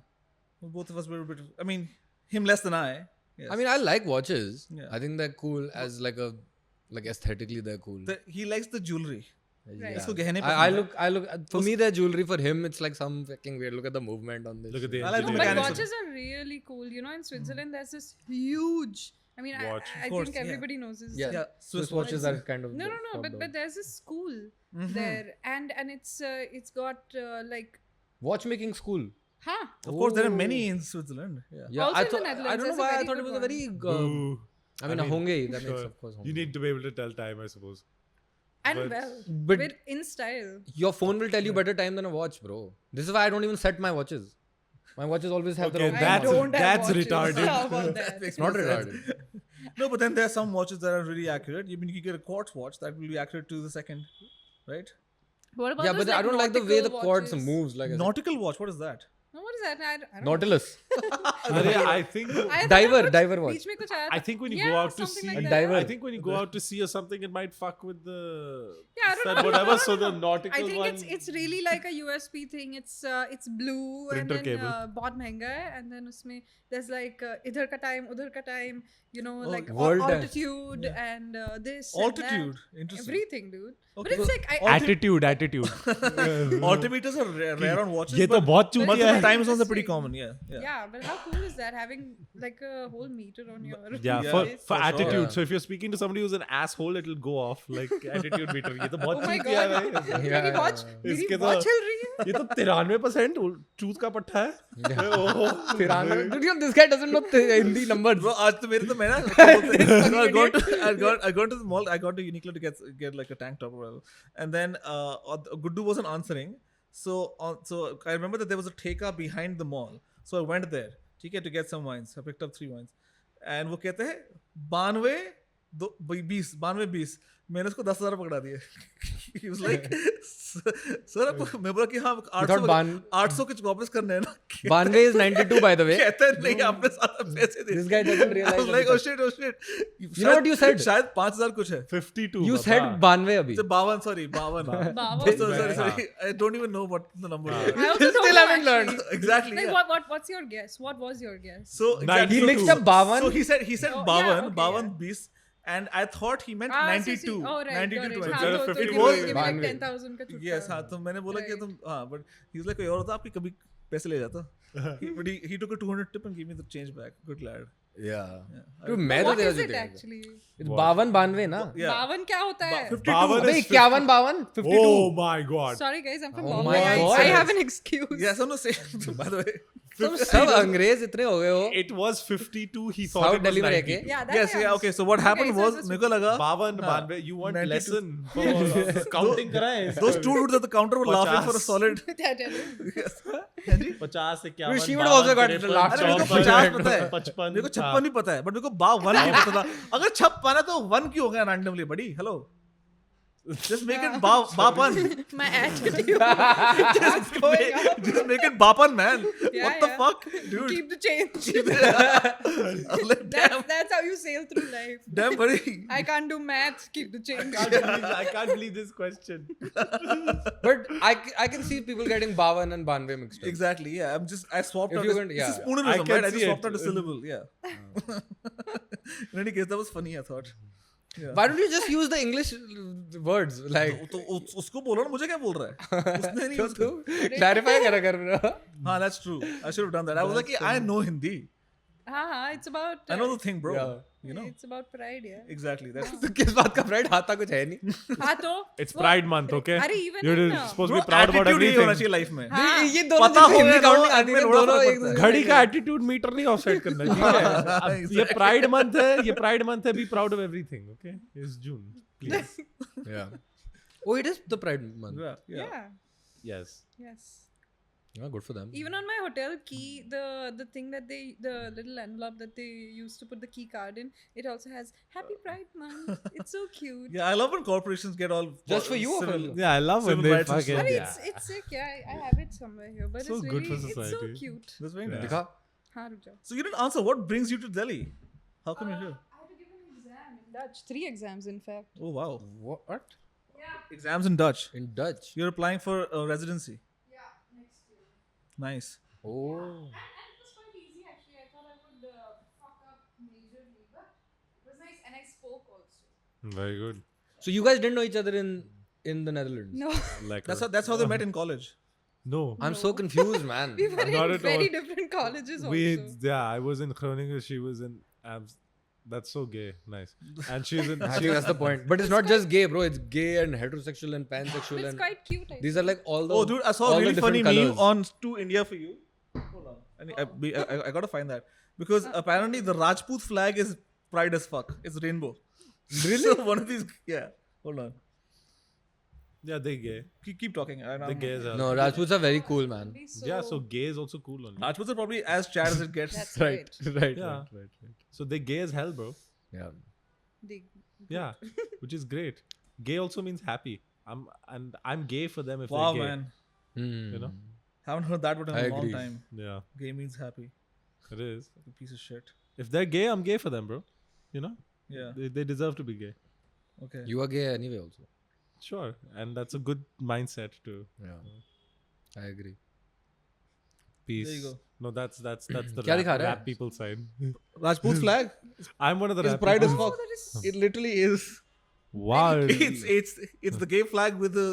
Well, both of us were a bit. I mean, him less than I. Yes. I mean, I like watches. Yeah. I think they're cool as like aesthetically they're cool. He likes the jewelry. Right. इसको गहने I पसंद है. look. For me, they're jewelry. For him, it's like some fucking weird. Look at the movement on this. Look at the I like the But engineering. mechanics of- watches are really cool. You know, in Switzerland, there's this huge. I mean, Watch. I Of course, think yeah. everybody knows this. Yeah. Yeah. Swiss watches are kind of No, top but down. there's a school Mhm. there, and it's got like, Watchmaking school. huh? Of course, there are Oh. many in Switzerland. Yeah. Yeah, Also I in the thought. I Netherlands, don't know there's a why I very thought it good was a one. very. Boo. I mean, honge. That makes Sure. of course. You honge. need to be able to tell time, I suppose. And But- well, But with in style. your phone will tell you better time than a watch, bro. This is why I don't even set my watches. My watches always have Okay, the wrong I time. that's- don't have that's watches. retarded. How about that? Makes Not more sense. retarded. No, but then there are some watches that are really accurate. You mean you can get a quartz watch that will be accurate to the second, right? What about Yeah, those, but I don't like the way the nautical quartz watches? moves. Like I said. Nautical watch. What is that? No, what is that? I don't Nautilus. अरे, I think. I Diver, कुछ diver watch. बीच में कुछ आया I था. think when you Yeah, go out to something see, like A that. diver. I think when you go out to see or something, it might fuck with the Yeah, I don't that know. whatever. No, So no, the no. nautical I think one. it's really like a USB thing. It's blue Printer and then cable. बहुत महंगा है, and then उसमें there's like इधर का time उधर का time, you know, Oh, like world time. altitude and this Altitude. and that. Interesting. Everything, dude. But Okay. it's like attitude. Altimeters are rare on watches. ये तो but बहुत चूतिया multiple है. time zones are pretty Interesting. common. Yeah. Yeah. yeah, but how cool is that having like a whole meter on your Yeah, Yeah, for face? for attitude. sure. So if you're speaking to somebody who's an asshole, it'll go off like attitude meter. ये तो Oh बहुत my चूतिया god, है भाई. मेरी watch इसके मेरी तो- watch हिल रही है. ये तो 93% चूत का पट्टा है. Dude, this guy doesn't know Hindi numbers. Bro, आज तो मेरे तो मैं ना क्या बोलते हैं, no, I got to the mall. I got to Uniqlo to get like a tank top or whatever, and then Guddu wasn't answering. So I remember that there was a Theka behind the mall. So I went there, ठीक है, to get some wines. I picked up 3 wines, and वो कहते हैं 92 20 मैंने उसको 10,000 पकड़ा दिए. He was like, sir, मैं बोला कि हाँ 800 कुछ वापस करने हैं ना. Banwe is 92, by the way. कहते हैं नहीं आपने सारा पैसे दे. This guy doesn't I realize. was like, that. oh shit. You know what you said? शायद 5,000 कुछ है. 52. You Baba. said Banwe abhi. So 52, sorry, 52. Bawa. Sorry. I don't even know what the number is. I also don't Still know, haven't learned. actually. Exactly. Like Yeah. what's your guess? What was your guess? So Nine. exactly. He mixed up Bawan. So he said Oh, yeah, 52, okay, 52 20, and I thought he meant 92. Oh, right, 92 got it. 20. हाँ, तो It give was me like 92. 10,000 का छुट्टा। Yes, हाँ, तो मैंने बोला कि Right. तुम हाँ, but he was like कोई और होता आपके कभी पैसे ले जाता. But he took a 200 tip and gave me the change back. Good lad. Yeah. Yeah. Dude, मैं तो What तेरा is जीत it गया था। actually? It's 52 ना? Yeah. 52 क्या होता है? 52 अबे is 51 52 Oh my god. Sorry guys, I'm from Oh Bombay. my I God. have an excuse. Yes, I'm not saying. By the way. तुम सब अंग्रेज इतने हो गए हो It was 52. He thought south it was Delhi में 90. रह के Yeah, that Yes, I yeah, okay. So what happened Okay, so was it was मेरे को लगा 52, हाँ, 92. You want 92. lesson for counting कराएं? those two dudes at the counter were laughing for a 50. solid. That I know. Yes. हाँ जी. 50 से क्या? Dude, she would have also got laughed अरे मेरे को 50 पता है. 55 मेरे को 56 नहीं पता है, but मेरे को 52 नहीं पता था. अगर 56 है तो 1 क्यों हो गया randomly, buddy? Hello. Just make it bapan. My attitude. What's going on? Just make it bapan, man. Yeah, What the yeah. fuck, dude? Keep the change. I'm like, damn, That's how you sail through life. damn, buddy. I can't do maths. Keep the change. I can't believe this question. But I can see people getting 52 and 92 mixed up. Exactly. Yeah, I swapped If out. you're This, going to- this yeah. is Poonerism, I can right? I just see swapped it. out a syllable. Yeah. In any case, that was funny. I thought. Yeah. Why don't you just use the English words like तो उसको बोलो ना मुझे क्या बोल रहा है उसने नहीं तो उसको तू clarify करा कर रहा हाँ that's true I should have done that I was like I know Hindi हाँ, it's about. I know the thing bro Yeah. you know It's about pride, yeah. exactly that's तो किस बात का pride आता कुछ है नहीं हाँ तो. It's वो- Pride Month, okay? अरे even You're in, supposed to bro be proud about attitude यही होना everything. चाहिए लाइफ में हाँ, नहीं ये दोनों पता चीजें हो हिंदी गया काउंट ना, नहीं आती मेरे है बड़ा दोनों फर्क एक पड़ता है। दूसरे घड़ी का एटीट्यूड मीटर नहीं ऑफसेट करना ठीक है अब ये प्राइड मंथ है ये प्राइड मंथ है be proud of everything okay it's June please Yeah. Oh, it is the Pride month. yeah yeah Yeah. Yes Yes. Yeah, good for them. Even on my hotel key, the thing that the little envelope that they used to put the key card in, it also has Happy Pride Month. It's so cute. yeah I love when corporations get all Just for you or for civil. you? Yeah, I love when Civil they rights and fucking I mean, yeah. it's sick. Yeah, I have it somewhere here, but So it's good really for it's so society. cute. that's very Yeah. nice दिखा हाँ रुक जाओ. so you didn't answer what brings you to Delhi how come you're here I had to give an exam in Dutch. 3 exams, in fact. oh wow what exams in Dutch in Dutch. you're applying for a residency Yeah, next year. nice Oh. And it was quite easy actually. I thought I would fuck up majorly, but it was nice. And I spoke also. Very good. So you guys didn't know each other in the Netherlands? No, Like that's how they met in college no. I'm so confused, man. we were Not in at very all. different colleges We also. yeah, I was in Groningen, she was in Amst. That's so gay. Nice. And she's in Actually, that's the point. But it's not just gay, bro. It's gay and heterosexual and But pansexual it's and quite cute. I these are like all the oh dude I saw all a the really funny different meme colours. on To India for You hold on I gotta find that because apparently the Rajput flag is pride as fuck it's rainbow Really? so one of these yeah hold on yeah, they gay. keep talking The gays are No, Rajputs are very cool, man. So yeah, so gay is also cool only. Rajputs are probably as Chad as it gets that's Right, right, Yeah, right. So they gay as hell, bro. Yeah. They, Yeah, which is great. Gay also means happy. I'm gay for them if wow they're gay. man Hmm. You know? haven't heard that word in I a long agree. time Yeah, gay means happy it is. a piece of shit If they're gay, I'm gay for them, bro. You know? yeah They deserve to be gay. okay You are gay anyway, also. Sure, and that's a good mindset too. Yeah. I agree. Peace. There you go. No, that's the क्या दिखा रहा है? rap people side. Rajput flag I'm one of the is rap pride as people. fuck that is it literally is Wow. it's the gay flag with the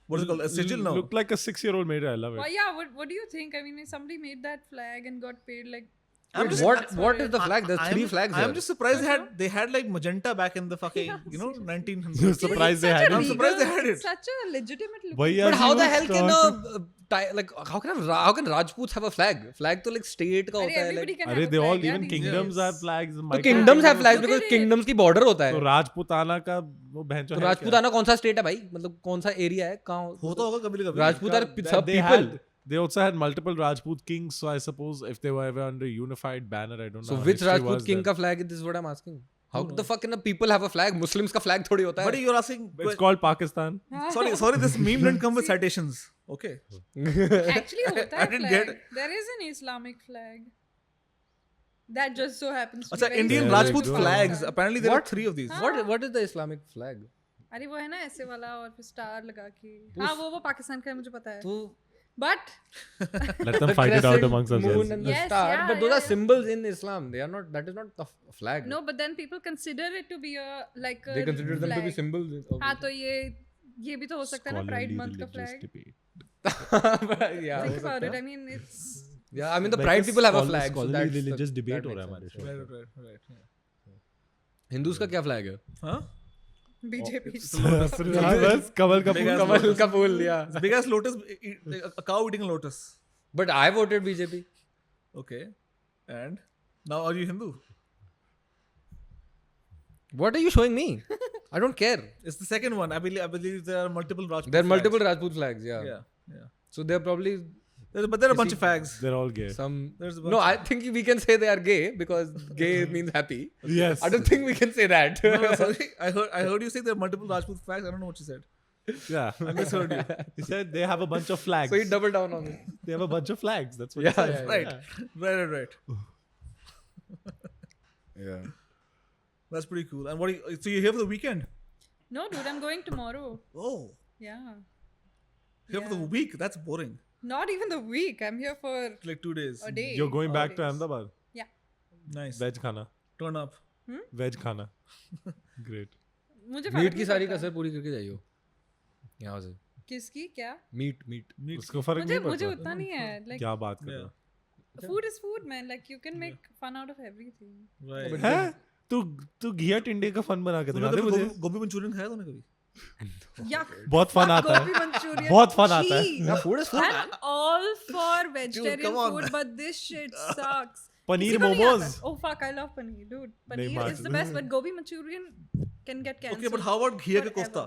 what is it called a sigil no Looked like a 6-year-old made it. I love it. well, yeah. What do you think? I mean, if somebody made that flag and got paid like. I'm just- What is the flag? There's 3 flags I'm here. just surprised they had like magenta back in the fucking 1900s. You're surprised they had I'm it. surprised they had it. It's such a legitimate look. Bhaiya But ji how the was hell can talking- like how can Rajputs have a flag? Flag तो like state का Arey, होता है everybody like. can अरे have a they all flag, yeah, even these kingdoms days. have flags. तो Micro- kingdoms have flags Look because at it. kingdoms की border होता तो है. राजपूताना का वो बहनचोद तो है क्या? राजपूताना कौन सा स्टेट है भाई? मतलब कौन सा एरिया है? कहाँ? होता होगा कभी कभी Rajput are That- सब they people. They also had multiple Rajput kings, so I suppose if they were ever under unified banner, I don't know. So how which history Rajput was king then. का flag is this? Is what I'm asking. How the fuck can the people have a flag? Muslims का flag थोड़ी होता But है. you're asking It's called Pakistan. sorry this meme didn't come with citations okay Actually, hota I hai didn't flag. get it. There is an Islamic flag. That just so happens to अच्छा be very Indian Yeah, similar Rajput to there you go. flags Pakistan. apparently there are What? 3 of these What is the Islamic flag? अरे वो है ना ऐसे वाला और फिर star लगा के हाँ वो पाकिस्तान का है मुझे पता है तो But Let them fight it out amongst moon themselves. and the Yes, star, yeah, but those yeah, are symbols in Islam. They are not. That is not a flag. no, but then people consider it to be a like a They consider them to be flag. symbols. हाँ तो ये भी तो हो सकता है ना Pride Scholarly Month का religious flag. debate. Yeah, Think हो about सकता it. है. I mean, it's Yeah, I mean the Like pride a people have a scholar- flag. So scholarly that's religious that debate हो makes रहा है हमारे sense. show. Right. Yeah. Hindus का क्या flag है? Huh? BJP. बस कमल का Big ass फूल कमल का फूल, yeah. It's the biggest lotus, a cow eating a lotus. But I voted BJP. Okay. And now are you Hindu? What are you showing me? I don't care. It's the second one. I believe there are multiple Rajput There are multiple flags. Rajput flags. Yeah. Yeah. So they're probably But there are a bunch of fags. They're all gay. some. There's a bunch No, I think we can say they are gay because gay means happy. Yes. I don't think we can say that. No, sorry. I heard you say there are multiple Rajput flags. I don't know what you said. Yeah. I misheard you. He said they have a bunch of flags. So he doubled down on it. They have a bunch of flags. That's what Yeah, he said. yeah, Right. Yeah. That's pretty cool. And so you're here for the weekend? No, dude, I'm going tomorrow. Oh, Yeah. here for the week? That's boring. Not even the week. I'm here for Like 2 days. a day. You're going back to days. Ahmedabad. Yeah. Nice. Veg khana. Turn up. Veg khana. Great. मुझे meet फर्क की नहीं सारी पड़ता। कसर पूरी करके जाइयो यहाँ से किसकी क्या? मीट उसको फर्क नहीं मुझे पड़ता. उतना नहीं है. Like क्या बात कर Yeah. रहा है? food is food, man. Like you can make fun out of everything. Right. हैं? तू घिया टिंडे का फन बना के तूने दिखा दे कभी मुझे. गोभी मंचूरियन खाया तूने कभी? Yuck. बहुत फन आता है. Gobi Manchurian. बहुत fun आता है. Gee. Yeah, food is food. I'm all for vegetarian come on. food, but this shit sucks. Paneer किसी को नहीं momos. आता. Oh fuck, I love paneer, dude. Paneer मार- is the best, but gobi Manchurian can get cancelled. Okay, but how about घिया का forever. Kofta?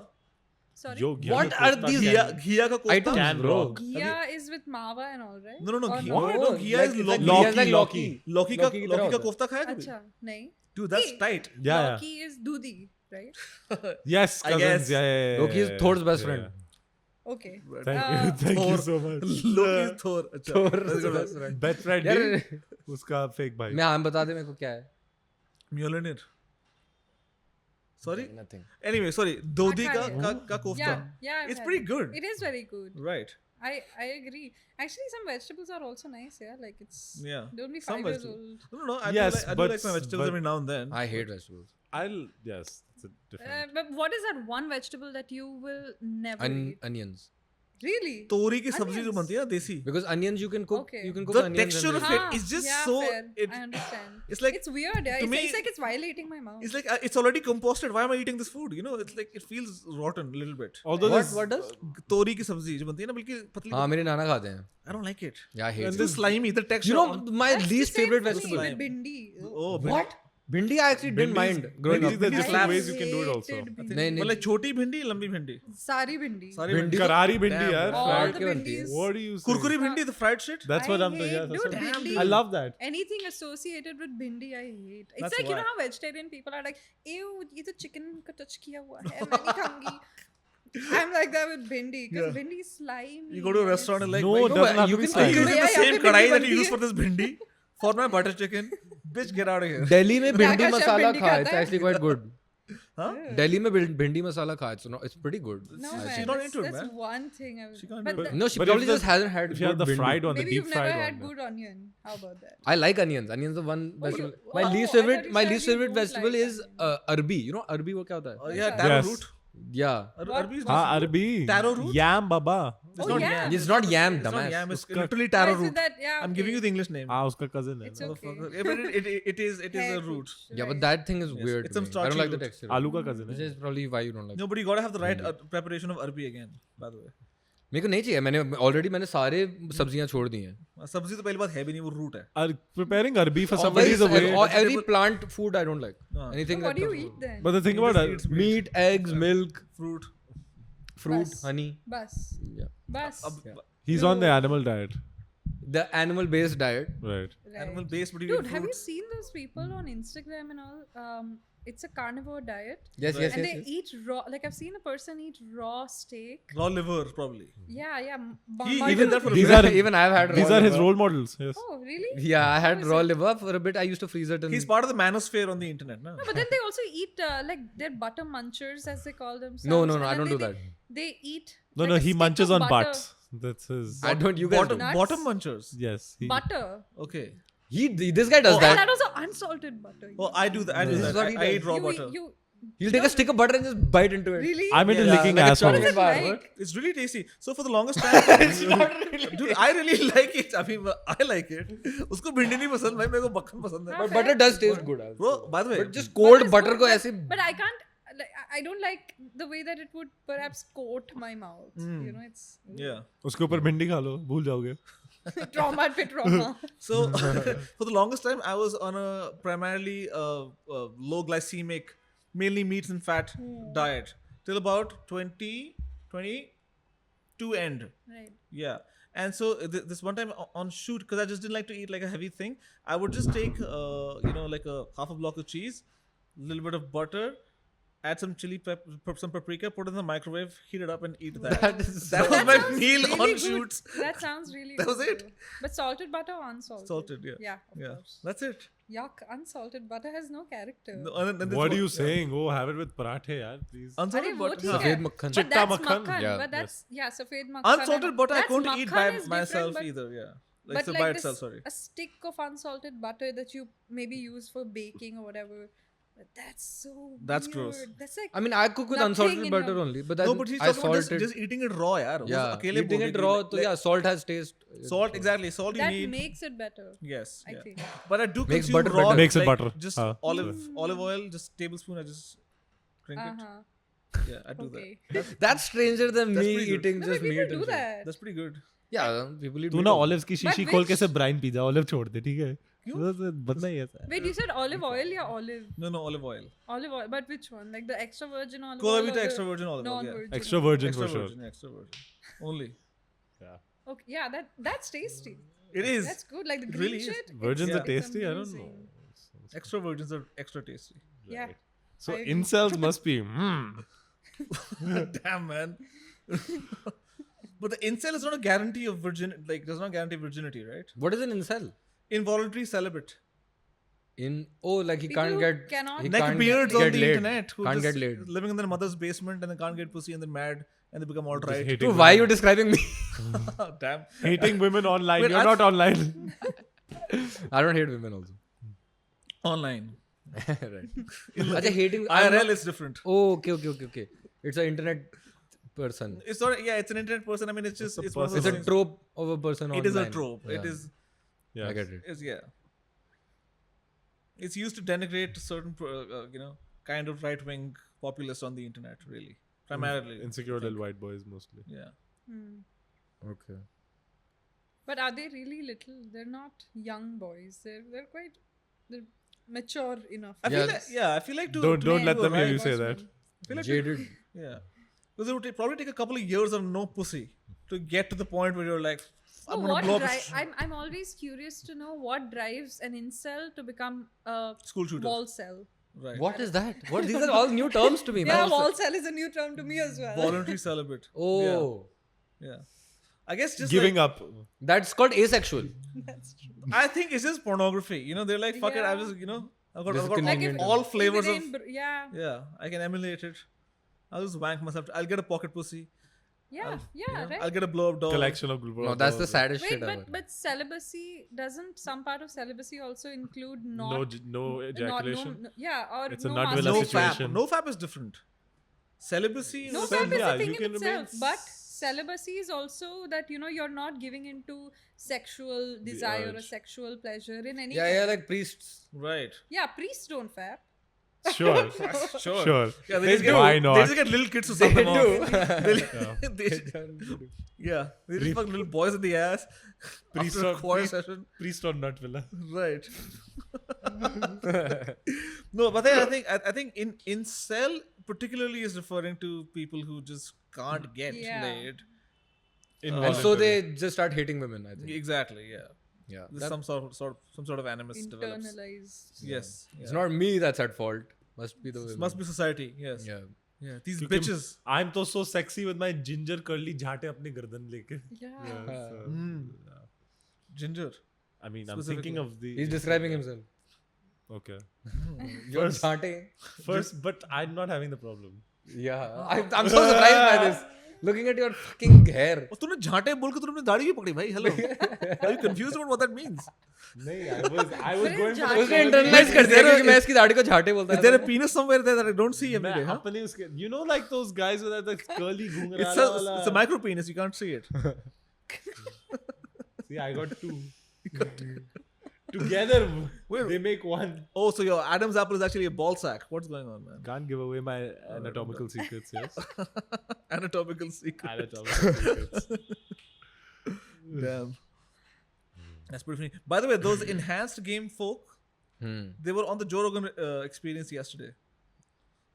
Sorry. Yo, घिया What का are kofta these can- घिया का kofta? items, Can bro? rock. Ghia is with mawa and all, right? No, Or घिया. not? No, घिया is Like lौकी. Loki. लौकी लौकी की तरह का होता है. कोफ्ता खाया कभी? अच्छा, नहीं. Dude, that's Hey. tight. Yeah, Loki is dudi, right? Yes, I cousins. guess. Yeah. Loki is Thor's best friend. Okay. Thank you. Thank you Thor. so much. Loki is Thor. अच्छा. Thor's That's good. best friend. Best friend यार नहीं, उसका fake भाई. मैं हाँ बता दे मेरे को क्या है. Mjolnir. Sorry? Nothing. Anyway, sorry. Dodi I tried का kofta. Yeah. I've It's had pretty it. good. It is very good. Right. I agree. Actually, some vegetables are also nice. Yeah, like it's. Yeah. Don't be Some 5 years vegetables. old. No. I Yes, do but- like my vegetables but- every now and then. I hate vegetables. Yes, it's a different. But what is that one vegetable that you will never eat? Onions. Really? तोरी की सब्जी जो Onions. बनती है ना देसी. Because onions you can cook. Okay. You can cook The onions. texture of and it is just yeah, so. fair. It, I understand. it's like It's weird. Yeah. to It's, me- it's like it's violating my mouth. it's like it's already composted. Why am I eating this food? You know, it's like it feels rotten a little bit. Although what does? तोरी की सब्जी जो बनती है ना बल्कि पतली. हाँ मेरे नाना खाते हैं. I don't like it. Yeah, I hate It's too it. slimy. The texture. You know my That's the least same favorite for me vegetable. with bindi. Oh, What? Bhindi I actually didn't mind growing up. There's different I ways you can do it also. hated bindi. नहीं नहीं. मतलब छोटी भिंडी लंबी भिंडी. Sari bindi. सारी भिंडी भिंडी. Karari bhindi, Damn, yaar. All fried the के बनती है. bindis. What do you say? कुरकुरी भिंडी, the fried shit. That's what I'm hate, yeah. That's dude, what I'm- bhindi. I love that. Anything associated with bindi, I hate. It's That's like you know why. how vegetarian people are like, ew, ये तो chicken का touch किया हुआ है, मैं नहीं खाऊंगी. I'm like that with bindi because Yeah. bindi is slimy. You go to a and restaurant and like, No, "Bhai, it doesn't have you to be can are you slimy. using the Yeah, same yeah, kadai bhindi that you बनती use for this bhindi? For my butter chicken? Bitch, get out of here. Delhi में भिंडी का chef मसाला भिंडी खा. खाता It's है? actually quite good. Huh? Delhi में भिंडी मसाला खा. It's pretty good. No, I man, think. She's not that's, into it, that's man. one thing. I She can't but do it. that- No, she But probably if the- just hasn't had If you have good the bhindi. fried one, the maybe deep you've never fried had one. good onion. How about that? I like onions. Onions are one vegetable. you- My oh, least I thought favorite. you My said least you favorite don't vegetable like is onions. arbi. You know arbi वो क्या होता है? Yeah, Yes. taro Yes. root. Yeah. Arbi is हाँ, just- अरबी. Taro root? Yam baba. It's Oh, not yeah. yam. It's not yam, It's not dumbass. yam. It's उसका- literally Why taro is it root. that? Yeah, I'm okay. giving you the English name. हाँ, उसका cousin है. It's okay. Motherfucker. Yeah, but it is a Hair root. Yeah, but right. that thing is Yes, weird. it's to some me. I starchy don't like the root. texture. आलू का cousin Which है. is probably why you don't like. No, but you gotta have the right preparation of arbi again, by the way. मेरे को नहीं चाहिए. मैंने सारे सब्जियां छोड़ दी हैं. सब्जी तो पहली बात है भी नहीं, वो root है. Preparing arbi for somebody is a way. Every plant food I don't like. No. Anything So what that do you comes eat with- then? But the thing about just eats Meat, eggs, milk, Fruit. fruit, Bas. honey. Bas. Yeah. Bas. he's on the animal diet, The animal-based diet. right? Right. Animal based, but you Dude, eat have you fruits. seen those people on Instagram and all? It's a carnivore diet, Yes, yes, and yes. they eat raw. Like I've seen a person eat raw steak. Raw liver, probably. Yeah, yeah. He multiple- even that for a These bit. are even I've had. These raw are his liver. role models. Yes. Oh, really? Yeah, I had How is raw it? liver for a bit. I used to freeze it. And He's part of the manosphere on the internet, no? No, but then they also eat like they're butter munchers, as they call themselves. no, and I then don't do they, that. They eat. No, like no, a he stick munches of on butter. butts. That's his. I don't. You guys do. Nuts? Bottom munchers. Yes. Butter. Okay. This guy does Oh, that. that was unsalted butter. Oh, I do that. I do This is that. what he I eat does. raw you, butter. you He'll take a stick of butter and just bite into it. really? I'm into Yeah, licking like a asshole. What is chocolate it bar. like? It's really tasty. So for the longest time, dude, I really like it. I mean, I like it. उसको भिंडी नहीं पसंद भाई, मेरे को मक्खन पसंद है. But butter does taste good. also. Bro, by the way, But just cold is butter good, को but- ऐसे. But I can't. Like, I don't like the way that it would perhaps coat my mouth. You know, it's yeah. उसके ऊपर भिंडी खा लो, भूल जाओगे. trauma पे trauma. So for the longest time, I was on a primarily low glycemic, mainly meats and fat diet till about 2022 end. Right. Yeah. And so this one time on shoot, because I just didn't like to eat like a heavy thing, I would just take, like a half a block of cheese, a little bit of butter, add some chili pepper, some paprika, put it in the microwave, heat it up, and eat that. That is That so- was my sounds meal really on good. shoots. That sounds really That good. was it. though. But salted butter or unsalted? Salted, yeah. Yeah, of Yeah. course. That's it. Yuck, unsalted butter has no character. No, and then this What are one- you yeah. saying? Oh, have it with parathe, yaar, please. Unsalted Arey, butter. wo theek हाँ. hai. Safed makhan. But Chitta that's makhan, makhan. yeah. But that's safed makhan. Unsalted butter, I That's couldn't eat makhan by is different, myself but- either. Yeah. Like But so like by this, itself, sorry. a stick of unsalted butter that you maybe use for baking or whatever. But that's so That's weird. gross. That's like I mean, I cook with Nothing unsalted in butter your- only, but No, then but he's I talking about salt it. just eating it raw, yaar. Yeah, अकेले eating it बोलेगी, raw, like- so yeah, salt has taste. Salt, exactly. Salt you that need. makes it better. Yes. I yeah. think. But I do Makes consume butter raw. better. Makes it like, butter. Just Ah. olive oil, just tablespoon. I just drink it. Uh-huh. Yeah, I do Okay. that. That's stranger than That's me pretty good. eating No, just but meat people and do shit. that. That's pretty good. Yeah, people eat तू meat ना also. Olives की शीशी But खोल के which- से Bryan P जा, olive छोड़ दे, ठीक है? क्यों? बस बनना ही ऐसा है. Wait, you said olive oil or olive? No, olive oil. Olive oil, but which one? Like the extra virgin olive Kola oil? Vita or extra the virgin olive oil. Yeah. non-virgin? Extra virgin Extra for sure. virgin, extra virgin. Only. Okay, yeah, that's tasty. It is. That's good. Like the It green really is. shit. Virgins it's- are tasty. I don't it's know. amazing. Extra virgins are extra tasty. Yeah. So I agree. incels must be. Damn, man. But the incel is not a guarantee of does not guarantee virginity, right? What is an incel? Involuntary celibate. Like he People can't who get cannot- he Neck can't beards get on the laid. internet who Can't just get laid. living in their mother's basement and they can't get pussy and they're mad and they become all right. hating Dude, why are you describing me? Damn. Hating women online. Wait, You're not online. I don't hate women also. Online. Right. Acha, hating I'm IRL not- is different. Oh, okay. It's an internet person. It's not. Yeah, it's an internet person. I mean, it's just. a It's one of person. those It's a things. trope of a person It is a online. trope. It Yeah. is. Yes. I get it. Is yeah. It's used to denigrate certain, kind of right-wing populists on the internet. Really, primarily. Insecure little white boys mostly. Yeah. Okay. But are they really little? They're not young boys. They're mature enough. I feel Yeah, like, I feel like to Don't to let go them hear right- you say that. I feel like Jaded. yeah, because it would probably take a couple of years of no pussy to get to the point where you're like, So I'm gonna what blow up drive? I'm always curious to know what drives an incel to become a school shooter. wall cell. Right. What is that? What? These are all new terms to me, Yeah, man. wall cell is a new term to me as well. Voluntary celibate. Oh, Yeah. I guess just Giving like, up. that's called asexual. That's true. I think it's just pornography. They're like, fuck it. I Yeah. just, I've This is got convenient. all flavors If of. it ain't yeah. Yeah, I can emulate it. I'll just wank myself. I'll get a pocket pussy. Yeah, right. I'll get a blow up doll. Collection of No, that's the saddest Wait, shit ever. but celibacy doesn't some part of celibacy also include not no ejaculation. or It's a no Nutella No masturbation. fap. situation. No fap is different. Celibacy is No Well, fap is yeah, a thing you in can remain itself, but celibacy is also that you're not giving into sexual desire or urge. sexual pleasure in any Yeah, kind. like priests. right. Yeah, priests don't fap. Sure. Sure. Sure. Yeah, They just get, Why They not? just get little kids to suck them off. Yeah. They just fuck little boys in the ass. Priest after a of- choir priest- session. Priest or nut villa. Right. No, but I think in incel particularly is referring to people who just can't get Yeah. laid. And so they just start hating women, I think. Exactly. Yeah. Yeah. There's some sort of animus develops. Internalized. Yes. It's yeah. not me that's at fault. Must be the women. Must be society. Yes. Yeah. Yeah. These क्योंकि bitches. I'm तो so sexy with my ginger curly झाटे अपने गर्दन लेके. Yeah. So, Ginger. I mean, I'm Specifically. thinking of the. He's describing himself. Okay. You're First- chanting. First, but I'm not having the problem. Yeah. I'm so surprised by this. looking at your fucking hair. और तूने झाटे बोल के तूने दाढ़ी भी पकड़ी भाई. Hello. Are you confused about what that means? नहीं, I was going for झाटे- उसने internalize कर दिया क्योंकि मैं इसकी दाढ़ी को झाटे बोलता Is there a penis somewhere there that I don't see every day? Huh? अपने उसके, you know, like those guys with that curly घुंघराला It's वाला. a micro penis. You can't see it. See, I got two. Together, Wait. they make one. Oh, so your Adam's apple is actually a ball sack. What's going on, man? Can't give away my anatomical secrets, yes. Anatomical secret. Anatomical secrets. Damn. That's pretty funny. By the way, those enhanced game folk, they were on the Joe Rogan experience yesterday.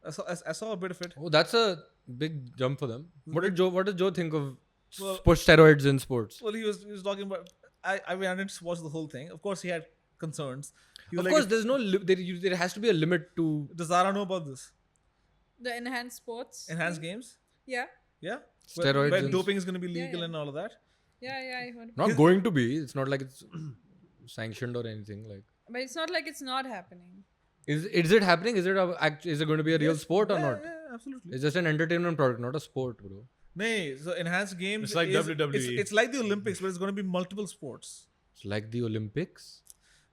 I saw a bit of it. Oh, that's a big jump for them. What does Joe think of Well- push steroids in sports? Well, he was talking about. I mean, I didn't watch the whole thing. Of course, he had concerns. He was Of like, course, there's no there has to be a limit to. does Zara know about this? The enhanced sports. Enhanced games? Yeah. Yeah. Steroids Where and- doping is going to be legal yeah. and all of that. Yeah, I heard. Not going to be. It's not like it's sanctioned or anything. Like, But it's not like it's not happening. is it happening? Is it going to be a real sport or Yeah, not? yeah, absolutely. It's just an entertainment product, not a sport, bro. No, so enhanced games. It's like WWE. It's like the Olympics, but it's going to be multiple sports. It's like the Olympics.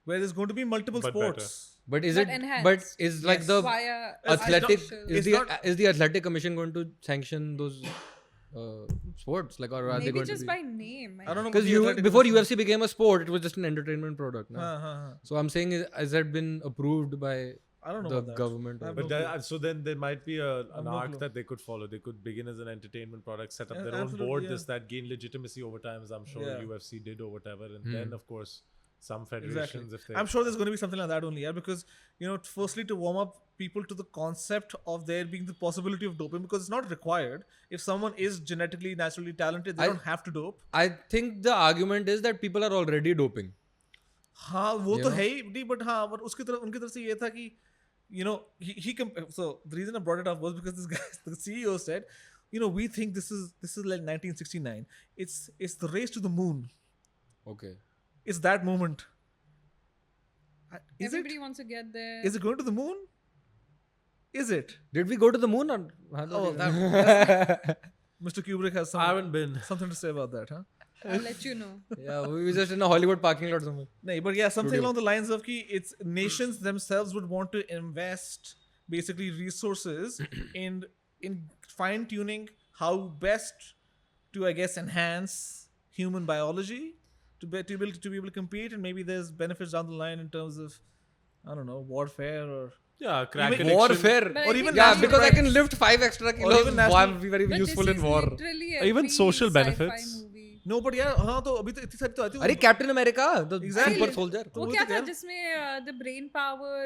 Where there's going to be multiple But sports. But is But it? enhanced. But is like Yes. the Via athletic? officials. Is the athletic commission going to sanction those sports? Like, or are they Maybe going just to be? by name. I don't know. Because before UFC became a sport, it was just an entertainment product. No? So I'm saying, has that been approved by I don't know the about that. government? I Or have But no clue. so then there might be an no arc clue. that they could follow. They could begin as an entertainment product, set up Yeah, their own absolutely, board, yeah. this that gain legitimacy over time, as I'm sure Yeah. UFC did or whatever, and then of course some Exactly. federations if they. I'm sure there's going to be something like that only, yeah. Because firstly, to warm up people to the concept of there being the possibility of doping, because it's not required. If someone is genetically, naturally talented, they don't have to dope. I think the argument is that people are already doping. हाँ वो You तो know? है ही नहीं, but हाँ but उसकी तरफ उनकी तरफ से ये था कि so the reason I brought it up was because this guy, the CEO said, we think this is like 1969. It's the race to the moon. Okay. It's that moment. Is Everybody it? wants to get there. Is it going to the moon? Is it? Did we go to the moon or? Oh, Mr. Kubrick has I haven't been. something to say about that, huh? I'll let you know. Yeah, we were just in a Hollywood parking lot somewhere. No, but yeah, something along the lines of it's nations themselves would want to invest basically resources in fine tuning how best to, I guess, enhance human biology to be able to compete, and maybe there's benefits down the line in terms of, I don't know, warfare or Yeah, crack Even addiction. Warfare. But or I even think Yeah, national because I pride. can lift 5 extra kilos. even national- I'll be very But useful this in is war. literally Even every social sci-fi benefits. movie. No, but yeah, हाँ तो अभी तो इतनी सारी तो आती अरे captain America the Exactly. Super soldier वो वो क्या तो था क्या? जिसमें the brain power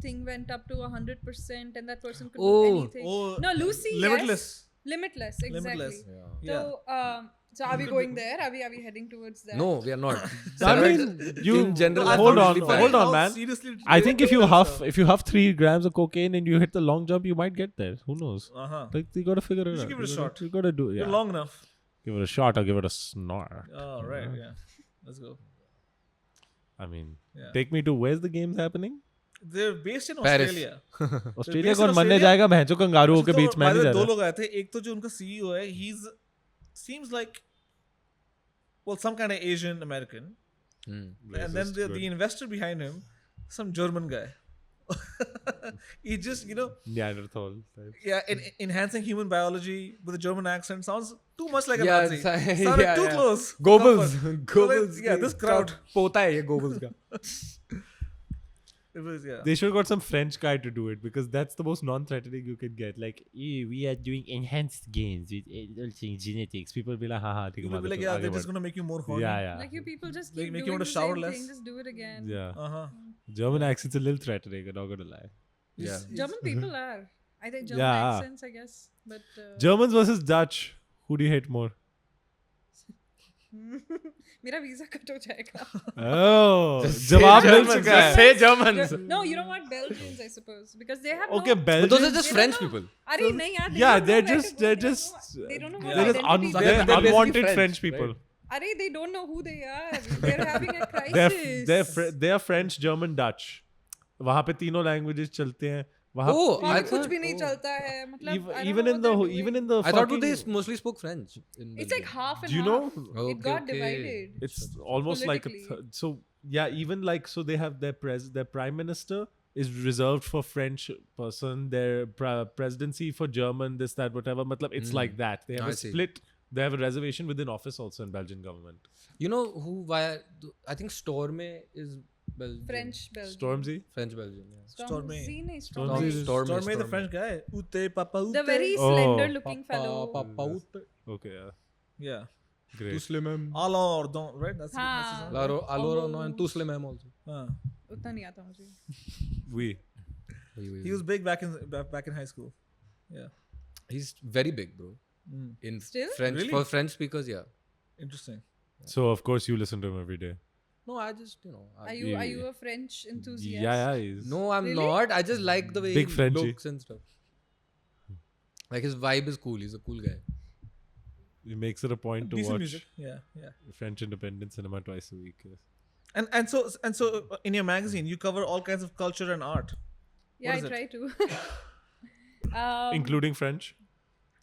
thing went up to 100% and that person could Oh. do anything. Oh, No, Lucy. Limitless. Yes. Limitless. Exactly. Limitless. Yeah. Yeah. So are we going there? Are we heading towards that? No, we are not. I Steroids mean, you in general No, are hold on, obviously bad. hold on, How man. seriously I think if you take huff yourself. if you huff 3 grams of cocaine and you hit the long jump, you might get there. Who knows? Uh-huh. Like you gotta figure it You out. should give it a You shot. gotta- You gotta do it. You're Yeah. long enough. Give it a shot or give it a snort. Oh, right. Yeah. Let's go. I mean, Yeah. take me to where's the games happening? They're based in Paris. Australia. Australia based in कौन मरने Australia? जाएगा भैंचो कंगारुओं के तो, बीच में by the नहीं way, जा दो रहा लोग आए थे. एक तो जो उनका CEO है, he's seems like some kind of Asian American, and then the investor behind him, some German guy. He just Neanderthal type. yeah, enhancing human biology with a German accent sounds too much like a Yeah, Nazi. it's- Sounded yeah, too yeah. close. Goebbels. Comfort. Goebbels. Yeah, this crowd. पोता है ये Goebbels का. It was They should have got some French guy to do it because that's the most non-threatening you can get. Like, we are doing enhanced gains with genetics. People will be like, haha, People will be like, yeah, they're just gonna make you more horny. Yeah, yeah. Like you people just Make- keep make you doing want the to shower same less. thing. Just do it again. Yeah. Uh-huh. German accent's a little threatening, I'm not gonna lie. Yeah. German people are. I think German Yeah. accents, I guess. But Germans versus Dutch. Who do you hate more? मेरा visa cut हो जाएगा. Oh, जवाब मिल चुका है. Say Germans. No, you know what? Belgians, I suppose, because they have Okay, no. But those are Belgians. just They French don't know. people. अरे नहीं यार. Yeah, don't know they're where to just go. they're They don't just know- They don't know what they're just identity they they're They're basically unwanted French, French people. are. Are they don't know who they are. They're having a They're crisis. they're French, German, Dutch. वहाँ पे तीनों languages चलते हैं. वहाँ Oh, वहाँ I पे कुछ thought- भी नहीं oh. चलता है मतलब I don't even know in what the they're doing. even in the I thought fucking, they mostly spoke French. In It's like Belgium. half and do you half. know It got divided. it's almost like Politically. so yeah, even like so they have their prime minister is reserved for French person, their presidency for German, this that whatever, matlab it's like that. They have I a see. split, they have a reservation within office also in Belgian government. You know who? Why? I think Storme is Belgium. French Belgium. Stormzy. French Belgium. Yeah. Stormzy नहीं Stormzy. Stormzy. Stormy the French guy. Ute papa ute. The very Oh. slender looking fellow. Okay, yeah, Yeah. great. Alors, don't right? That's हाँ. his name. Aloro no and Tusle Mem also. उतना नहीं आता मुझे. We He was big back in high school. Yeah. He's very big, bro. In Still? French Really? for French speakers, yeah. Interesting. so of course you listen to him every day. No, I just Are you a French enthusiast? Yeah, he's No, I'm Really? not. I just like the way Big he Frenchie. looks and stuff. Like his vibe is cool. He's a cool guy. he makes it a point to Decent watch music. Yeah. French independent cinema twice a week. Yes. And so in your magazine you cover all kinds of culture and art. Yeah, I What is try to. Including French.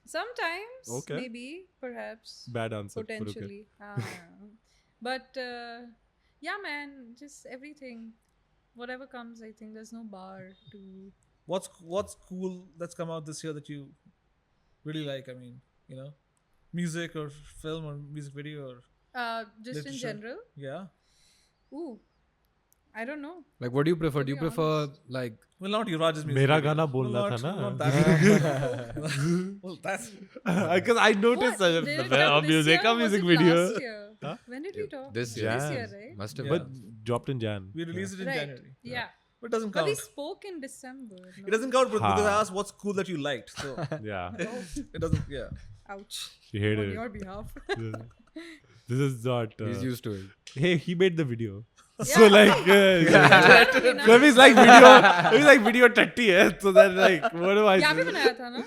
Sometimes, Okay. maybe, perhaps, Bad answer. but okay. potentially. But yeah, man, just everything, whatever comes. I think there's no bar to. What's cool that's come out this year that you really like? I mean, music or film or music video or Just in Literature. general. yeah. Ooh, I don't know. Like, what do you prefer? To Do you be prefer like? Well, not Yuvraj's music. मेरा video. गाना Well, बोलना not- था ना। not that. Well, that's Because I noticed What? that Did it the come this music, year a or was music it video. last year? Huh? When did we talk? This This year. year, right? Must have. Yeah. But dropped in Jan. we released it in Right. January. Yeah. But it doesn't But count. we spoke in December. No? It doesn't count because I Ha. asked what's cool that you liked. So Yeah. it doesn't. Yeah. Ouch. She On hated your it. behalf. This is not. He's used to it. Hey, he made the video. Yeah. So like, so he's like video 30 hai. So then like, what do I यहाँ पे say? बनाया था ना?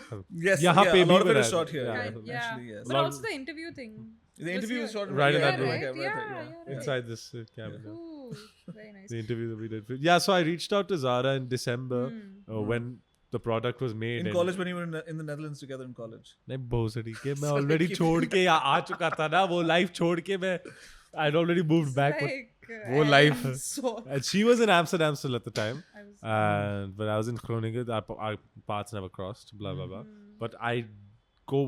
Yes. यहाँ yeah, पे a भी lot of it is बनाया shot था. here. Yeah. Yeah. Actually, yes. But also the interview thing. The interview was shot Right in Yeah, that room. right? Right, Yeah, yeah. yeah. Inside this cabin. Ooh, very nice. The interview that we did. Yeah, so I reached out to Zara in December when the product was made. In and- college when you were in the Netherlands together in college. नहीं भोसड़ी के मैं already छोड़ के यहाँ आ चुका था ना वो life छोड़ के मैं I'd already moved back but वो life So, and she was in Amsterdam still at the time I was, and but I was in Groningen our paths never crossed blah blah blah but I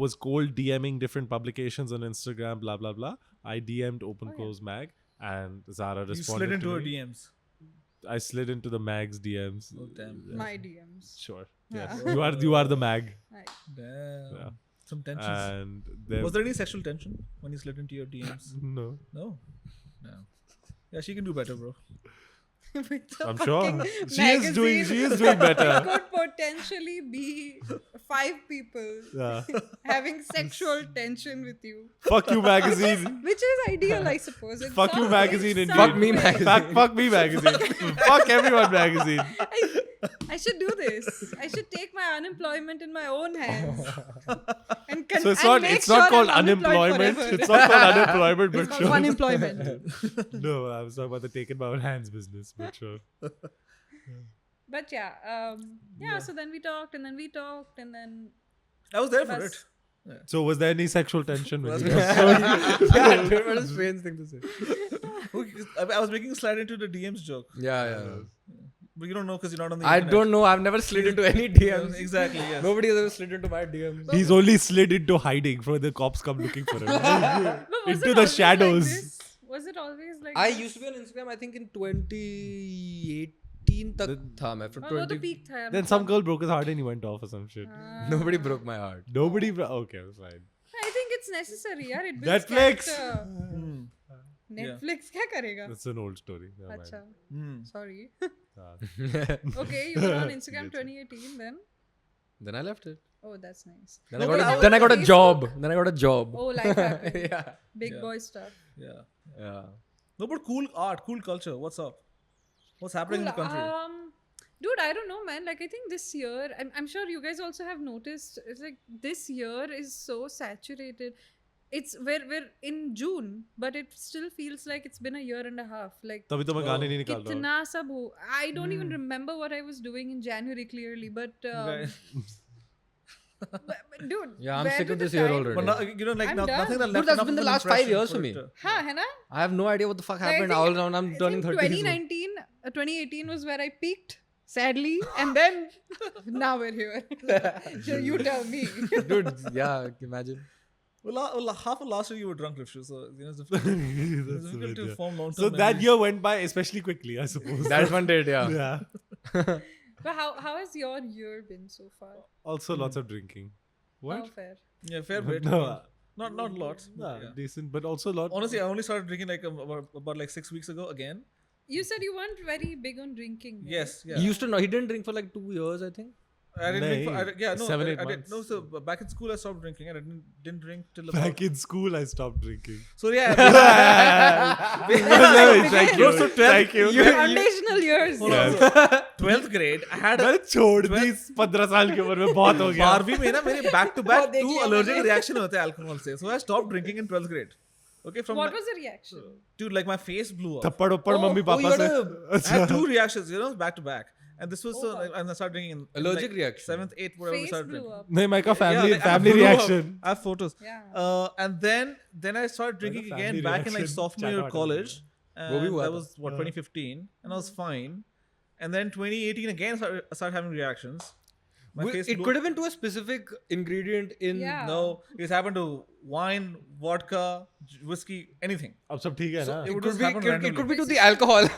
was cold DMing different publications on Instagram blah blah blah I DM'd Open Close Mag and Zara You responded slid into to her me. DMs. I slid into the Mag's DMs Oh damn. my DMs. sure Yeah. yes you are the Mag Right. Damn. Yeah. Some tensions. and there Was there any sexual tension when you slid into your DMs? no No. No. Yeah, she can do better, bro. With the I'm sure fucking she is doing magazine, better It could potentially be 5 people yeah having sexual tension with you. fuck you magazine Which is ideal, I suppose. In Fuck you some magazine way, indeed. Fuck me some way. magazine. Fuck me magazine. Fuck everyone magazine. I should do this. I should take my unemployment in my own hands. And So it's not called unemployment. It's not called unemployment, but It's sure. called unemployment. No, I was talking about the taken by our hands business, but sure. But yeah, so then we talked and then I was there for Bas. it. So was there any sexual tension with you? Yeah, dude, what a strange thing to say. I was making a slide into the DMs joke. Yeah. But you don't know because you're not on the I internet. don't know. I've never slid into any DMs. Exactly, yes. Nobody has ever slid into my DMs. He's only slid into hiding for the cops come looking for him. But was Into it the always shadows. Like this? Was it always like I this? used to be on Instagram. I think in 2018 तक था मैं from हाँ, वो तो 20. peak था यार, Then some girl broke his heart and he went off or some shit. Nobody broke my heart. Nobody. Okay, fine. I think it's necessary यार. It builds Netflix. character. Netflix क्या करेगा? That's an old story. Never mind. अच्छा. Sorry. Ah. Okay, you were on Instagram 2018 then. Then I left it. Oh, that's nice. Then, No, I, but got I a, was then I got a on job. Then I got a job. Oh, life happened. Yeah. Big Yeah. boy stuff. Yeah. Yeah. No, but cool art, cool culture. What's up? What's happening in the country? Dude, I don't know, man. Like, I think this year, I'm sure you guys also have noticed, it's like this year is so saturated. we're in June, but it still feels like it's been a year and a half. Like तभी तो मैं गाने नहीं निकाल रहा हूँ. कितना सब हो. I don't even remember what I was doing in January clearly, but but dude, Yeah, I'm where sick did of the this year time- already. But now, you know, like I'm nothing done. that Dude, left that's enough been of the an last 5 impression years for me. हाँ है ना? I have no idea what the fuck I happened. think- All around I'm turning I 30. think 2018 was where I peaked, sadly, and then now we're here. So you tell me. Dude, yeah, imagine. Well, half of last year you were drunk, Rifshu, so you know, it's difficult, it's That's difficult right, to yeah. form long-term So that memories. year went by especially quickly, I suppose. That one did, yeah. Yeah. But how has your year been so far? Also lots of drinking. How What? fair? Yeah, fair bit. No. Not lots. but Nah, yeah. decent, but also a lot. Honestly, I only started drinking like about like 6 weeks ago again. You said you weren't very big on drinking. right? Yes, yeah. He used to know. He didn't drink for like 2 years, I think. I didn't drink. Nahin, Yeah, no, 7, 8 I did. months. No, so back in school I stopped drinking, and I didn't drink till about. Back in school, I stopped drinking. So yeah. Thank you. Bro, so 12 Thank you. Your foundational years. Hold on. 12th grade, I had मैंने छोड़ दी 15 साल की उम्र में बहुत हो गया. 12वीं में ना मेरे back to back बहुत देख 2 लिया allergic मैंने। reaction होते हैं alcohol से. So I stopped drinking in 12th grade. Okay, from What was the reaction? dude, like my face blew up. थप्पड़ उप्पड़ Oh, मम्मी oh, पापा you से. got I had 2 reactions, you know, back to back. And this was Oh, so, wow. and I started drinking in Allergic like reaction. 7th, 8th, whatever we Face started blew drinking. up. नहीं मैं कहा Yeah, family like, I family blew up. reaction. I have photos. Yeah. And then I started drinking family again back in like reaction. sophomore year Chat college. वो भी And हुआ that था। was what 2015, and I was fine. And then 2018 again I started having reactions. My face It blew could up. have been to a specific ingredient in. Yeah. No, it's happened to wine, vodka, whiskey, anything. अब सब ठीक है ना? it It would could, just be, happen it could be to randomly. the alcohol.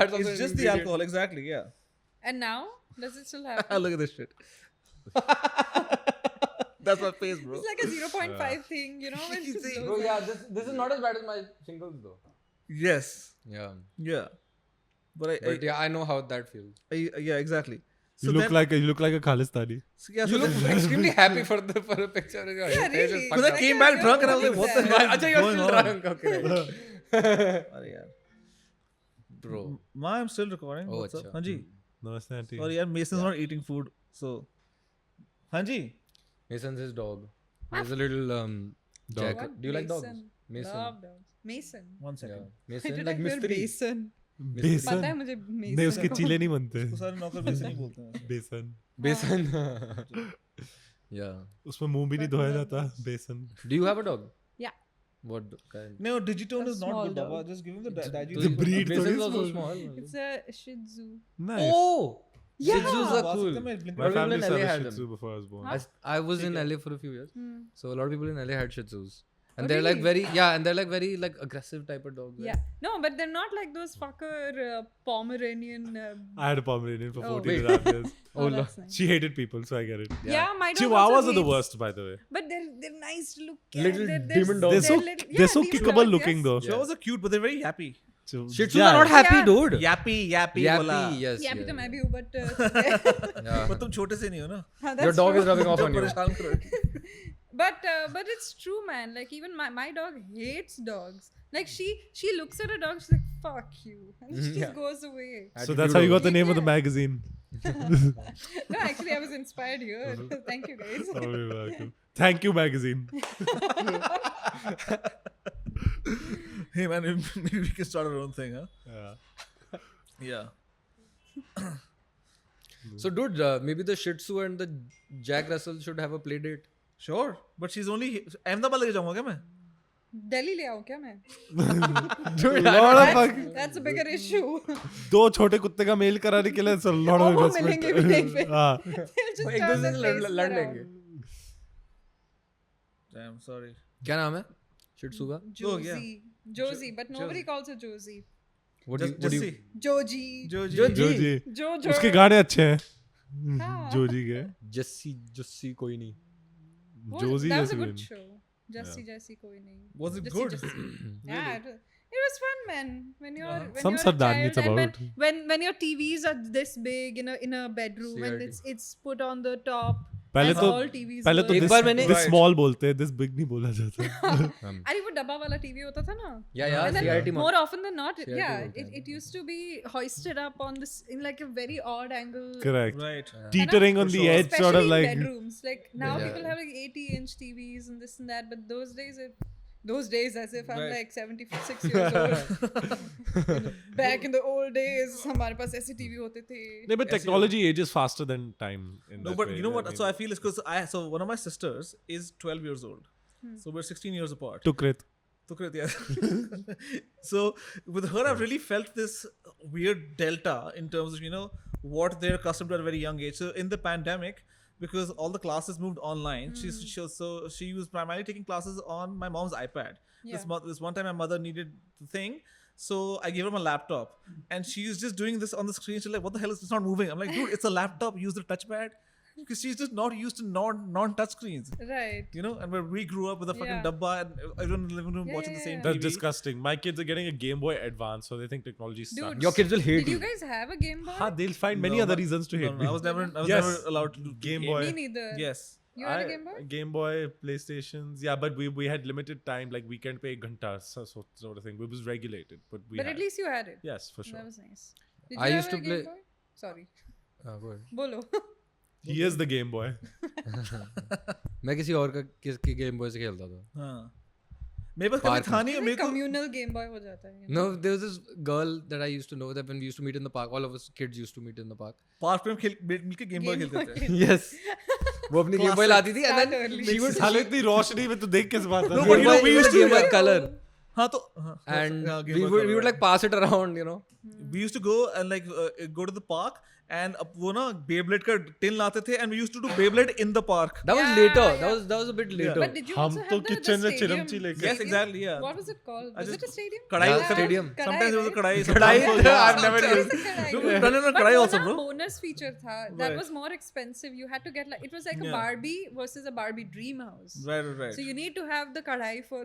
That's also It's an just the ingredient. alcohol, exactly. Yeah. And now, does it still happen? Look at this shit. That's my face, bro. It's like a 0.5 thing, you know? When it Bro, blows yeah, up. this is not as bad as my singles though. Yes. Yeah. Yeah. But But yeah, I know how that feels. yeah, exactly. So You look then, like a Khalistani. so yeah, You so look then- extremely happy for a picture. Your Yeah, hair is really. fucked Because I up. came back drunk and I was like, what the hell is Acha, you're going still on? drunk. Okay. right. Arey yaar. Bro. Ma, I'm still recording. Oh, What's up? acha. Hanji. Namaste auntie. Sorry, yaar, Mason's not eating food. So, Hanji. Mason's his dog. There's a little jack. What? Do you like dogs? Mason. Mason. Love dogs. Mason. 1 Yeah. second. I Mason did like hear mystery. Basin. बेसन. पता है मुझे नहीं Mason उसके का। चीले नहीं बनते. वो सारे नौकर बेसन ही बोलते हैं. बेसन. Basin. Yeah. उसमें मुंह भी नहीं धोया जाता. बेसन. Do you have a dog? Yeah. What kind? No, Digitone A is not small good, dog. Baba. Just give him the The Digitone. breed Mason's थोड़ी also small. small. It's a Shih Tzu. Nice. Oh. Yeah. Shih Tzus are वाह, cool. सकते हैं, मैं blink My People family in saw LA a had Shih them. Tzu before I was born. I was in Okay. LA for a few years. Hmm. So a lot of people in LA had Shih Tzus. And Oh, they're like really? very like aggressive type of dogs. Yeah. No, but they're not like those fucker Pomeranian. I had a Pomeranian for Oh, 14 wait. and a half years. Oh, that's nice. She hated people, so I get it. Yeah, my dog Chihuahuas also are the hates- worst, by the way. But they're nice to look at. Little They're demon dogs. They're so little- they're yeah, so demon kickable dogs, looking yes. though. Chihuahuas are cute, but they're very yappy. So, Shih Tzus are not happy, Yeah. dude. Yappy, yappy, बोला. Yappy, yes. Yeah, अभी तो yeah, मैं भी yeah. हूँ, but Yeah. पर तुम छोटे से नहीं हो ना. हाँ, Your that's dog true. is rubbing off on you. परेशान करो. But it's true, man. Like even my dog hates dogs. Like she looks at a dog, she's like, "Fuck you," and she just Yeah. goes away. So that's how you got the name of the Yeah. magazine. No, actually, I was inspired here. Thank you, guys. Oh, you're welcome. Thank you, magazine. Hey man, maybe we can start our own thing, huh? Yeah. Yeah. So, dude, maybe the Shih Tzu and the Jack Russell should have a play date. Sure, but she's only. Ahmedabad लेके जाऊंगा क्या मैं? Delhi ले आओ क्या मैं? Dude, Lot of fuck. That's a bigger issue. दो छोटे कुत्ते का मेल कराने के लिए a lot of वो investment. मिलेंगे भी नहीं फिर। हाँ. They'll just एक turn दूसरे their से faces लड़ around. लेंगे. Damn, sorry. क्या नाम है Shih Tzu का? Josie. Josie, but nobody calls her Josie. What do Just you? see. Joji. Joji. Joji. Jojo. उसके गाने अच्छे हैं. हाँ. जोजी के. Jesse कोई नहीं. जोजी That was a जैसे good कोई show. Jesse कोई नहीं. Was it Jessie, good? Jessie. Yeah, it was fun, man. When you're when Some you're a Sardar child needs and about. when your TVs are this big in a bedroom and CRT. it's put on the top. पहले as तो all TVs पहले तो were. एक बार मैंने- this small बोलते हैं, this big नहीं बोला जाता. अरे वो डब्बा वाला टीवी होता था ना. Yeah, And then CRT more often than not, CRT yeah, बोलते हैं. it used to be hoisted up on this in like a very odd angle. Correct. Right. Teetering on the edge, Especially sort of in like. bedrooms. Like now Yeah. people have like 80-inch TVs and this and that, but those days it those days as if I'm Right. like 76 years old. Back in the old days, हमारे पास ऐसे TV होते थे. No, but technology ages faster than time. In No, that but way. you know what? mean, So I feel it's because so one of my sisters is 12 years old. So we're 16 years apart. Tukrit. Tukrit, yeah. So with her, I've really felt this weird delta in terms of, you know, what they're accustomed to at a very young age. So in the pandemic, because all the classes moved online, she was primarily taking classes on my mom's iPad. Yeah. This one time my mother needed the thing. So I gave her my laptop and she's just doing this on the screen. She's like, what the hell is this not moving? I'm like, dude, it's a laptop. Use the touchpad. Because she's just not used to non-touch screens. Right. You know, and where we grew up with a fucking Yeah. dabba and everyone in the living room Yeah, watching the yeah, same yeah. That's TV. disgusting. My kids are getting a Game Boy Advance, so they think technology sucks. Dude, Your kids will hate Did you you. guys have a Game Boy? Ha, they'll find many No, other but- reasons to hate No, me. I was never Yes. allowed to do Game game. Boy. Me neither. Yes. You had a Game Boy? Game Boy, PlayStations. Yeah, but we had limited time, like weekend pay ghanta, sort of thing. It was regulated, but we But had. at least you had it. Yes, for sure. That was nice. Did you I have used to a Game play- Boy? Sorry. Go ahead. Bolo. He is the Game Boy. मैं किसी और के game boy से खेलता था. हाँ. मेरे पास कभी Park था नहीं और मेरे को Communal Game Boy हो जाता है. No, there was this girl that I used to know that when we used to meet in the park, all of us kids used to meet in the park. Park में हम मिलके game boy Game खेलते Boy थे. Yes. वो अपनी game boy लाती थी and Start then early. she would साले इतनी रोशनी में तो देख कैसे बात No, है? but you know, we used to Game Boy Oh. Color हाँ तो and Game we Boy would Color, like pass it around, you know. we used to go and like go to the park and वो ना Beyblade का tin लाते थे and we used to do Beyblade in the park. That was Yeah, later. yeah. That was a bit later. But did you हम also तो have the kitchen में stadium? चिरमची लेके- Yes, exactly, yeah. What was it called? I Was just- it a stadium? कढ़ाई Yeah, also- stadium. Sometimes it was a Kadai, कढ़ाई. Kadai, sometimes it was- I've never Sometimes used. it's a kadai. No, we've done it on But kadai वो also, ना bro. bonus feature था. That Right. was more expensive. You had to get like it was like a Yeah. Barbie versus a Barbie dream house. Right. So you need to have the kadai for.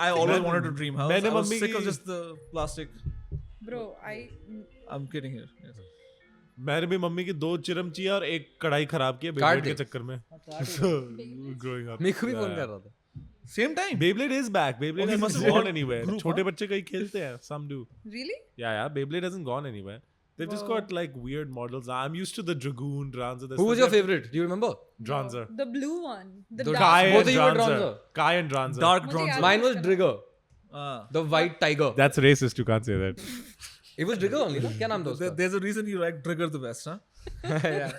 I always wanted a dream house. मैंने I was mummy sick of की- just the plastic. Bro, I'm kidding here. Yes. मैंने भी mummy की 2 चिरमची और एक कढ़ाई खराब की है काट Beyblade के दे। चक्कर में. So, growing up. मेरे को भी फोन Yeah. कर रहा था. Same time. Beyblade is back. Beyblade Okay, must hasn't have gone been a anywhere. group, छोटे huh? बच्चे कहीं खेलते हैं. Some do. really? Yeah. Beyblade hasn't gone anywhere. They've just got like weird models. I'm used to the Dragoon, Dranza. Who was your favorite? Do you remember? Dranza. The blue one. The The dark Kai Both and of you were Dranza. Dranza. Kai and Dranza. Dark मुझे bronze. याद Mine was Drigger, Ah. the white tiger. That's racist. You can't say that. It was Drigger only, ना? क्या नाम था उसका? There's a reason you like Trigger the best, huh? Yeah.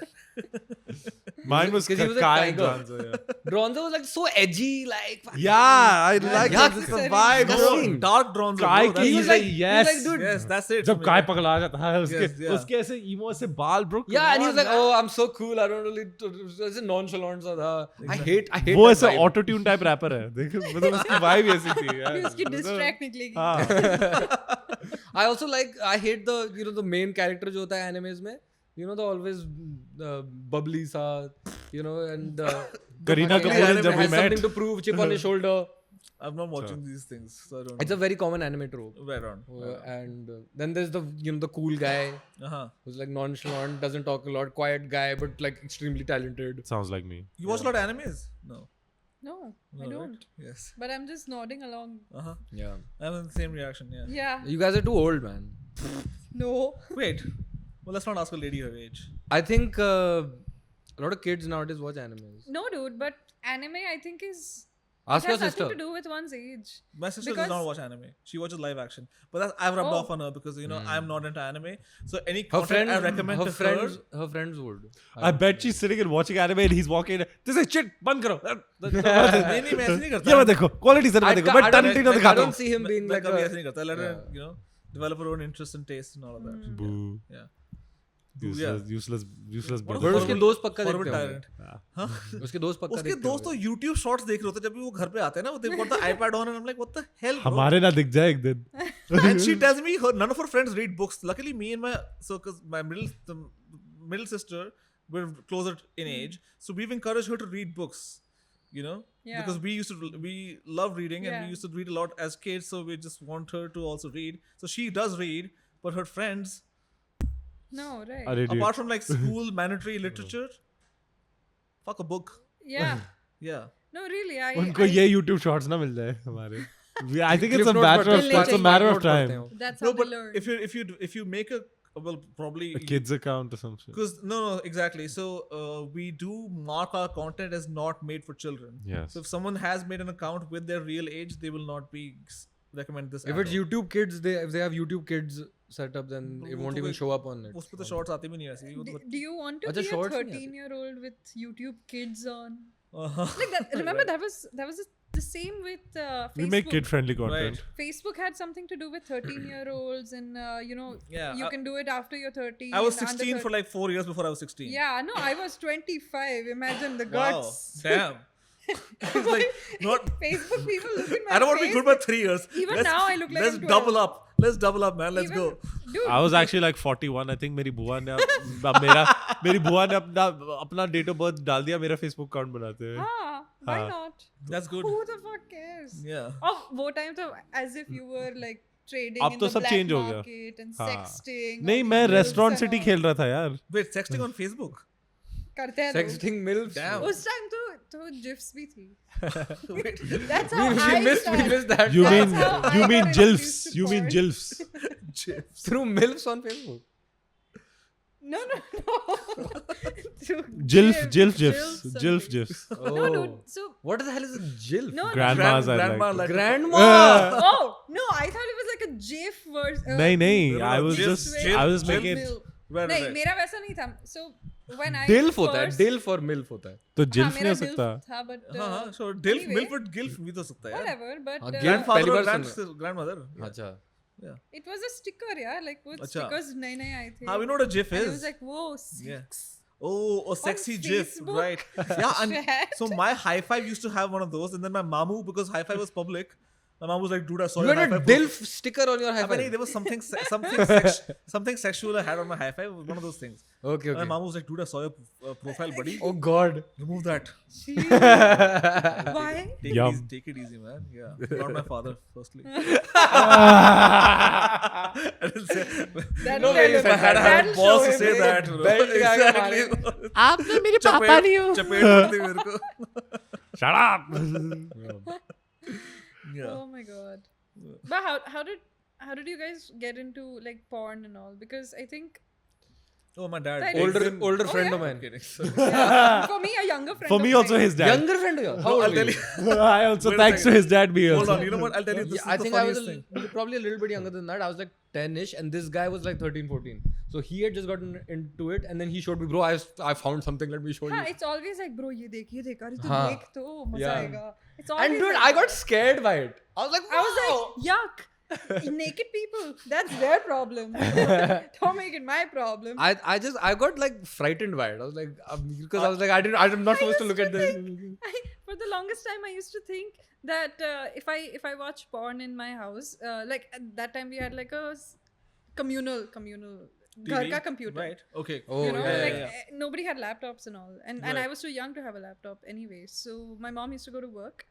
Mine was 'Cause he was a Kai and tiger. Dranza. Yeah. Dronzo was like so edgy, like. Yeah, I like Yeah, that. It's sorry. the vibe, The bro. scene. Dark bronze. Kai bro. की He was is a like- he was yes. like, dude, Yes, that's it. जब काय पगला जाता है उसके Yes, yeah. उसके ऐसे emo ऐसे बाल bro. Yeah, and he was come like, on, "Oh, I'm so cool. I don't really." ऐसे nonchalant सा था. I hate वो that ऐसे vibe. Auto tune type rapper है देखो मतलब उसकी वाइब ऐसी थी यार भी उसकी diss track निकलेगी. हाँ I also like. I hate the main character जो होता है animes में. You know the always bubbly सा. You know and. Kareena fucking Kapoor and anime जब we has something met. to prove. Chip on his shoulder. I'm not watching these things, so I don't It's a very common anime trope. know. Right on. And then there's the cool guy Uh-huh. who's like nonchalant, doesn't talk a lot, quiet guy, but like extremely talented. sounds like me. You watch a lot of animes? No. No, I No, don't. right? Yes. But I'm just nodding along. Uh-huh. Yeah. I'm in the same reaction, yeah. Yeah. You guys are too old, man. No. Wait. Well, let's not ask a lady her age. I think a lot of kids nowadays watch animes. No, dude. But anime, I think, is. Ask it your has nothing sister. to do with one's age. My sister does Because- not watch anime. She watches live action. But I've rubbed Oh. off on her because, you know, I'm not into anime. So any Her content friends, I recommend her to friends, her friends would. I bet she's sitting and watching anime and he's walking in. This is shit. बंद करो. नहीं नहीं मैं ऐसे नहीं करता. ये मत देखो. Quality से मत देखो. मैं Tarantino I दिखाता don't हूँ. see him being मैं like कभी a, ऐसे नहीं करता. Let her, you know, develop her own interest and taste and all of that. Boo. Yeah. Useless What brother. but a उसके दोस्त पक्का forward देखते होंगे. tyrant. Huh? उसके दोस्त पक्का उसके देखते दोस्त तो होंगे. YouTube shorts देख रहे होते हैं जब भी वो घर पे आते हैं ना वो they've got the iPad on and I'm like what the hell bro? हमारे ना दिख जाए एक दिन. And she tells me none of her friends read books. Luckily me and because my middle sister we're closer in age, so we've encouraged her to read books, you know, Yeah. because we love reading and Yeah. we used to read a lot as kids, so we just want her to also read. So she does read, but her friends, No, right. अरे dude. apart from like school mandatory literature, fuck a book. Yeah. Yeah. No, really. उनको ये YouTube shorts ना मिल जाए हमारे. I think it's Cliff a Notes matter पढ़ते of हैं. it's a matter of Cliff Notes time. पढ़ते हैं. That's No, how but they learn. if you make a well, probably A kid's account or something. because no, exactly. So we do mark our content as not made for children. Yes. So if someone has made an account with their real age, they will not be recommend this. If at it's all. YouTube Kids, if they have YouTube Kids set up, then it वो won't तो even कोई- show up on it. उस पे तो shorts आते भी नहीं ऐसे. Do you want to अच्छा, be a shorts नहीं आते? 13-year-old with YouTube Kids on? Uh-huh. Like that, remember that was the same with Facebook. We make kid-friendly content. Right. Facebook had something to do with 13-year-olds, and Yeah, you can do it after you're 13. I was and under 16 for like 4 years before I was 16. Yeah, no, I was 25. Imagine the Wow. guts. Damn. It's like not. Facebook people look at my I don't want to be face. good by 3 years. Even now I look like Let's I'm 12. double up. Let's double up, man. Let's Even- go. Dude, I was actually like 41. I think मेरी बुआ ने मेरी बुआ ने अपना date of birth डाल दिया मेरा Facebook account बनाते हुए. why हाँ. not? That's good. Who the fuck cares? Yeah. Oh, वो time तो as if you were like trading अब in तो the सब black change हो गया. market and हाँ. sexting. नहीं all मैं these Restaurant milfs and City all. खेल रहा था यार. Wait, sexting on Facebook? करते हैं लोग. Sexting milfs. Damn. उस time तो GIFs भी थी. Wait. That's how We I missed started. that. You That's mean how I you got mean introduced jilfs? to You mean porn. jilfs? Through milfs on Facebook. No. Through Jilf GIFs, gifs. and Jilf things. gifs. Oh. No, dude. So What the hell is a jilf? no. Grandmas are Grandma like. like. Grandma. Oh no, I thought it was like a GIF version. नहीं. No, I was jilf, just jilf, I was jilf making. Milf. Right, नहीं right. मेरा वैसा नहीं था. So when I Dilf होता है. first- Dilf और milf होता है. तो हाँ, jilf नहीं मेरा हो सकता. dilf था, but हाँ, so DILF, anyway, MILF and GILF भी तो सकता है यार. whatever. But हाँ, GILF Grandfather पहली or बार सुना. grandmother. अच्छा. it was a sticker, yeah. Like वो अच्छा. stickers नए आए थे. हाँ, we know what a GIF And it is. was like, whoa, Yeah. sex. Oh, sexy GIF, Facebook? right? Yeah, and Chat. so my high five used to have one of those, and then my mamu, because high five was public, my mom was like, "Dude, I saw You your had high a five." dilf sticker on your high I mean, five. there was something sexual I had on my high five. It was one of those things. Okay, And my okay. mom was like, "Dude, I saw your profile, buddy. Oh God. Remove that. Jeez. Why? Yum. Take it easy, man. Yeah, not my father, firstly. I didn't say. That'll way you tell him. said that. I had That'll balls show to him, say eh? that, bro. Belt लगा के Exactly. आप तो मेरे पापा नहीं हो. चपेट पड़ती मेरे को. Shut up. Yeah. Oh my god. But how did you guys get into like porn and all? Because I think Oh, my dad. That Older Oh, friend yeah? of mine. I'm kidding. for me a younger friend. For me of also mine. his dad. Younger friend of yours. How No, old I'll are tell you? you. I also Wait a thanks to second. his dad be Hold also. on. You know what? I'll tell you. This Yeah, is I the think I was funniest thing. probably a little bit younger than that. I was like 10ish, and this guy was like 13, 14. So he had just gotten into it, and then he showed me, bro, I found something. Let me show हाँ, you. it's always like, bro, ये देख, अरे तू हाँ. देख तो मजा Yeah. आएगा. It's always And dude, like I got that. scared by it. I was like, I was wow. like, yuck. Naked people, that's their problem. Don't make it my problem. I got like frightened by it. I was like, because I was like, I'm not supposed to look at this. For the longest time, I used to think that if I watch porn in my house, like at that time we had like a communal घर TV? का computer. Right. Okay. Oh, You know, yeah, like yeah. nobody had laptops and all, and Right. I was too young to have a laptop anyway. So my mom used to go to work,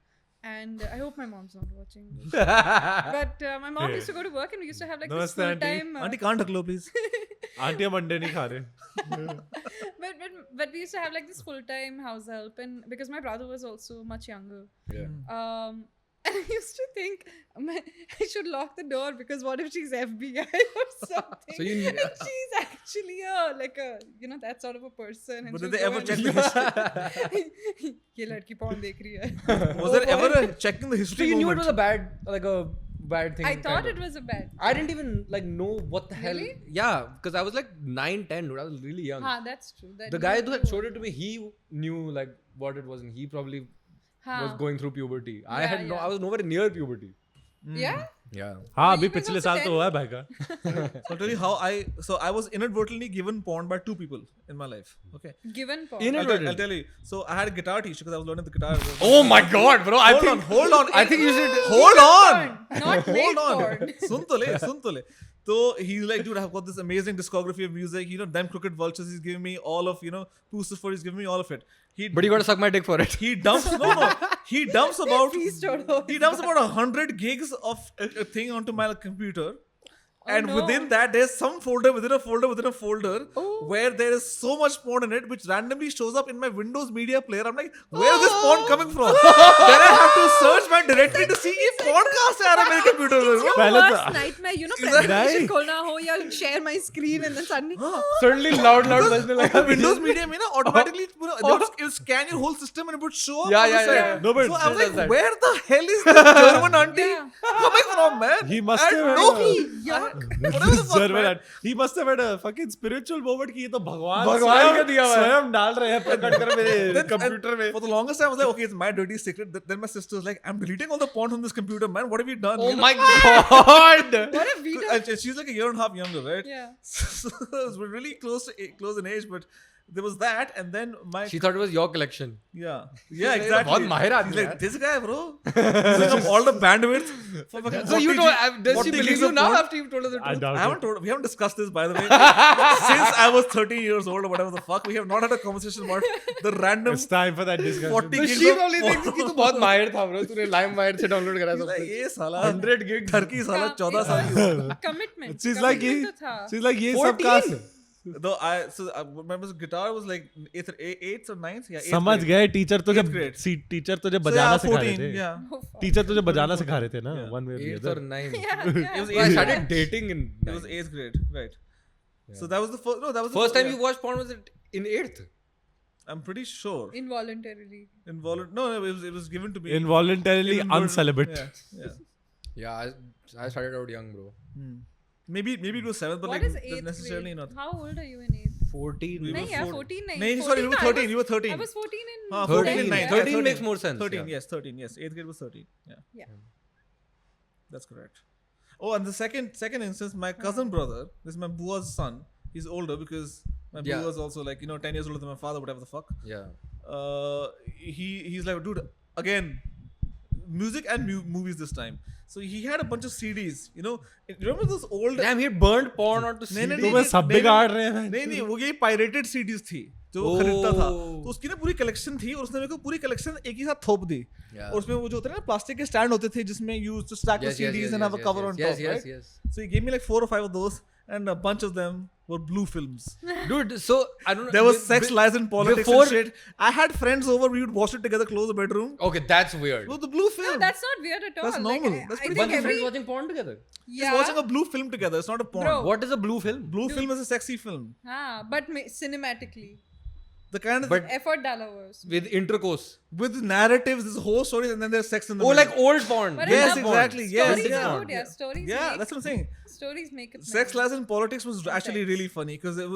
and I hope my mom's not watching. But my mom used to go to work, and we used to have like this Namaste, full auntie. time. Auntie, can't ढक लो, please. Aunty हम अंडे नहीं खा रहे. but we used to have like this full time house help, and because my brother was also much younger. Yeah. And I used to think I should lock the door because what if she's FBI or something? So and she's actually that sort of a person. And But she'll did they go ever and check be the history? like, ये लड़की porn देख रही है. Was there ever a checking the So history you knew it moment? was a bad thing. I thought kind it of. was a bad. I didn't even like know what the hell. Really? Yeah, because I was like 9, 10, dude. I was really young. हाँ, that's true. That The guy who had showed it to me, he knew like what it was, and he probably was going through puberty. I Yeah, had no, yeah. I was nowhere near puberty. Yeah. Yeah. हाँ But अभी you guys पिछले also साल तो tell- हुआ है भाई का. So I'll tell you how I was inadvertently given porn by 2 people in my life. Okay. Given porn. I'll tell you. So I had a guitar teacher because I was learning the guitar. Oh my God, bro! Hold on. I think you should. Hold on. Not made Hold on. porn. सुन तो ले. So he's like, dude, I've got this amazing discography of music. You know, Them Crooked Vultures. He's giving me all of, Pucifer. He's giving me all of it. But you gotta suck my dick for it. He dumps He dumps about Please don't. he dumps about 100 gigs of a thing onto my computer. and no. within that there's some folder within a folder within a folder Oh. where there is so much porn in it which randomly shows up in my Windows Media Player. I'm like, where is this porn coming from? Then I have to search my directory to see if porn कहाँ से आ रहा है मेरे computer में. Your पहले तो- worst nightmare, you know, Exactly. presentation खोलना हो या share my screen and then suddenly Suddenly loud बजने लगा. Windows Media में ना automatically it would scan your whole system and it would show up. Yeah, on the yeah, side. yeah. No, but so I was does like, that. where the hell is this German auntie Yeah. coming from, man? He must I have know. yuck. Whatever the fuck, German man. he must have had a fucking spiritual moment कि ये तो भगवान भगवान का दिया हुआ है. स्वयं डाल रहे हैं प्रकट कर मेरे Then- कंप्यूटर and में. For the longest time, I was like, okay, it's my dirty secret. Then my sister was like, I'm deleting all the porn from this computer, man. What have you done? Oh You know? my god. What have we done? And she's like a year and a half younger, right? Yeah. So it was really close in age, but there was that, and then my She thought it was your collection. yeah like, exactly. बहुत माहिर आदमी He's like, यार. this guy, bro. Using up all the bandwidth. For fucking So you 40 told, does 40 she believe gigs you of now porn. after you've told her the I truth? doubt I it. haven't told. We haven't discussed this, by the way. Since I was 13 years old or whatever the fuck, we have not had a conversation about the random It's time for that discussion. 40 So gigs she of probably thinks कि तू बहुत माहिर था bro. तूने LimeWire से download करा सब like, कुछ. ये साला 100 gigs. टर्की साला 14 साल की उम्र. Commitment. She's like ये Commitment तो था. she's like ये सब का 14? Though I remember guitar was like 8th or 9th. Yeah, 8th समझ grade. गए टीचर तो जब Eighth grade. टीचर तुझे So, बजाना yeah, सिखा रहे 14. थे. Yeah. Oh, fuck. टीचर तुझे बजाना सिखा रहे थे ना Yeah. one way or the 8th other. or 9th. Yeah, yeah. It was So I 8th started grade. dating in It was 8th grade, right? Yeah. So that was the first. No, that was the First time yeah. you watched porn was it in 8th? I'm pretty sure. Involuntarily. No, it was given to me. Involuntarily Involun- uncelibate. Yeah. Yeah, I started out young, bro. Maybe it was 7th, but What like is that's 8th necessarily grade? not. How old are you in 8th? 14. We नहीं were यार 14. 14 नहीं. No, sorry, you were 13. You were 13. I was 14 in 14 10th, in 9th. yeah. 13 13 makes more sense. 13, yeah. yes, 13, yes. 8th grade was 13. Yeah. Yeah. That's correct. Oh, and the second instance, my cousin brother, this is my bua's son. He's older because my Yeah. bua was also like 10 years older than my father, whatever the fuck. Yeah. He's like, dude, again, music and movies this time. So he had a bunch of CDs. Remember those old? Damn, he burned porn onto नहीं, CD. नहीं, तुम्हें सब बिगाड़ रहे हैं. नहीं वो ये पायरेटेड सीडीज थी जो वो खरीदता था. तो उसकी ना पूरी कलेक्शन थी और उसने मेरे को पूरी कलेक्शन एक ही साथ थोप दी. Yeah. और उसमें वो जो होते हैं ना प्लास्टिक के स्टैंड होते थे जिसमें you used to stack the Yes, yes, CDs yes, and have a yes, cover yes, on yes, top, yes, right? yes. So he gave me like 4 or 5 of those and a bunch of them were blue films. Dude, so I don't know. There was be- sex, be- lies and politics before- and shit. I had friends over, we would watch it together, close the bedroom. Okay, that's weird. No, the blue film. No, that's not weird at all. That's Like, normal. I- That's I pretty think Bunch of every friends watching porn together. Just yeah, watching a blue film together. It's not a porn. Bro. What is a blue film? Blue film is a sexy film. but cinematically, The kind of But- effort dollars. With intercourse. with narratives, there's whole stories, and then there's sex in the Oh, middle. like old porn. But Yes, I love exactly. Yes, Stories yeah. are good, yeah. Stories. Yeah, make, that's what I'm saying. stories make it. Sex, nice. lies, and politics was actually Sex. really funny because it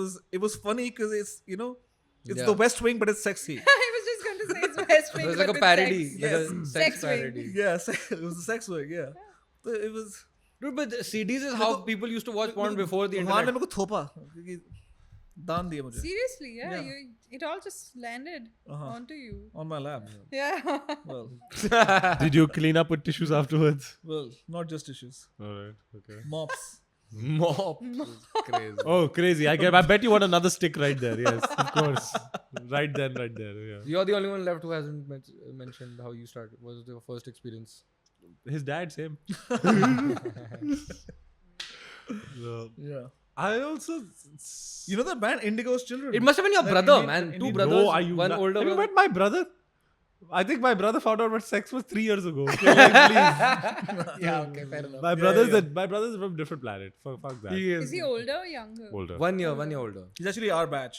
was funny because it's it's Yeah. the West Wing, but it's sexy. I was just going to say it's West Wing. It was like but a with parody. sex. Like a Yes. sex Sex wing. parody. Yeah, it was a sex wing. Yeah, so it was. Dude, but CDs is how people used to watch porn before the भगवान ने internet. मेरे को थोपा क्योंकि दान दिया मुझे Seriously, yeah. Yeah. It all just landed onto you. on my lap. Yeah. Well, Did you clean up with tissues afterwards? not just issues, All right. Okay. mops. Mop. Crazy. Oh, crazy! I bet you want another stick right there. Yes, of course. Right there. Yeah. You're the only one left who hasn't mentioned how you started. What was your first experience? His dad, same. No. Yeah. I also. You know the band Indigo's Children? It must have been your Like brother, Indian- man. Two Indian- brothers. No, are you one not- older Have you brother. met my brother? I think my brother found out what sex was 3 years ago. Okay, like, please. Yeah, okay, fair enough. My brother's from different planet. Fuck that. He Is he older or younger? Older. 1 year older. He's actually our batch.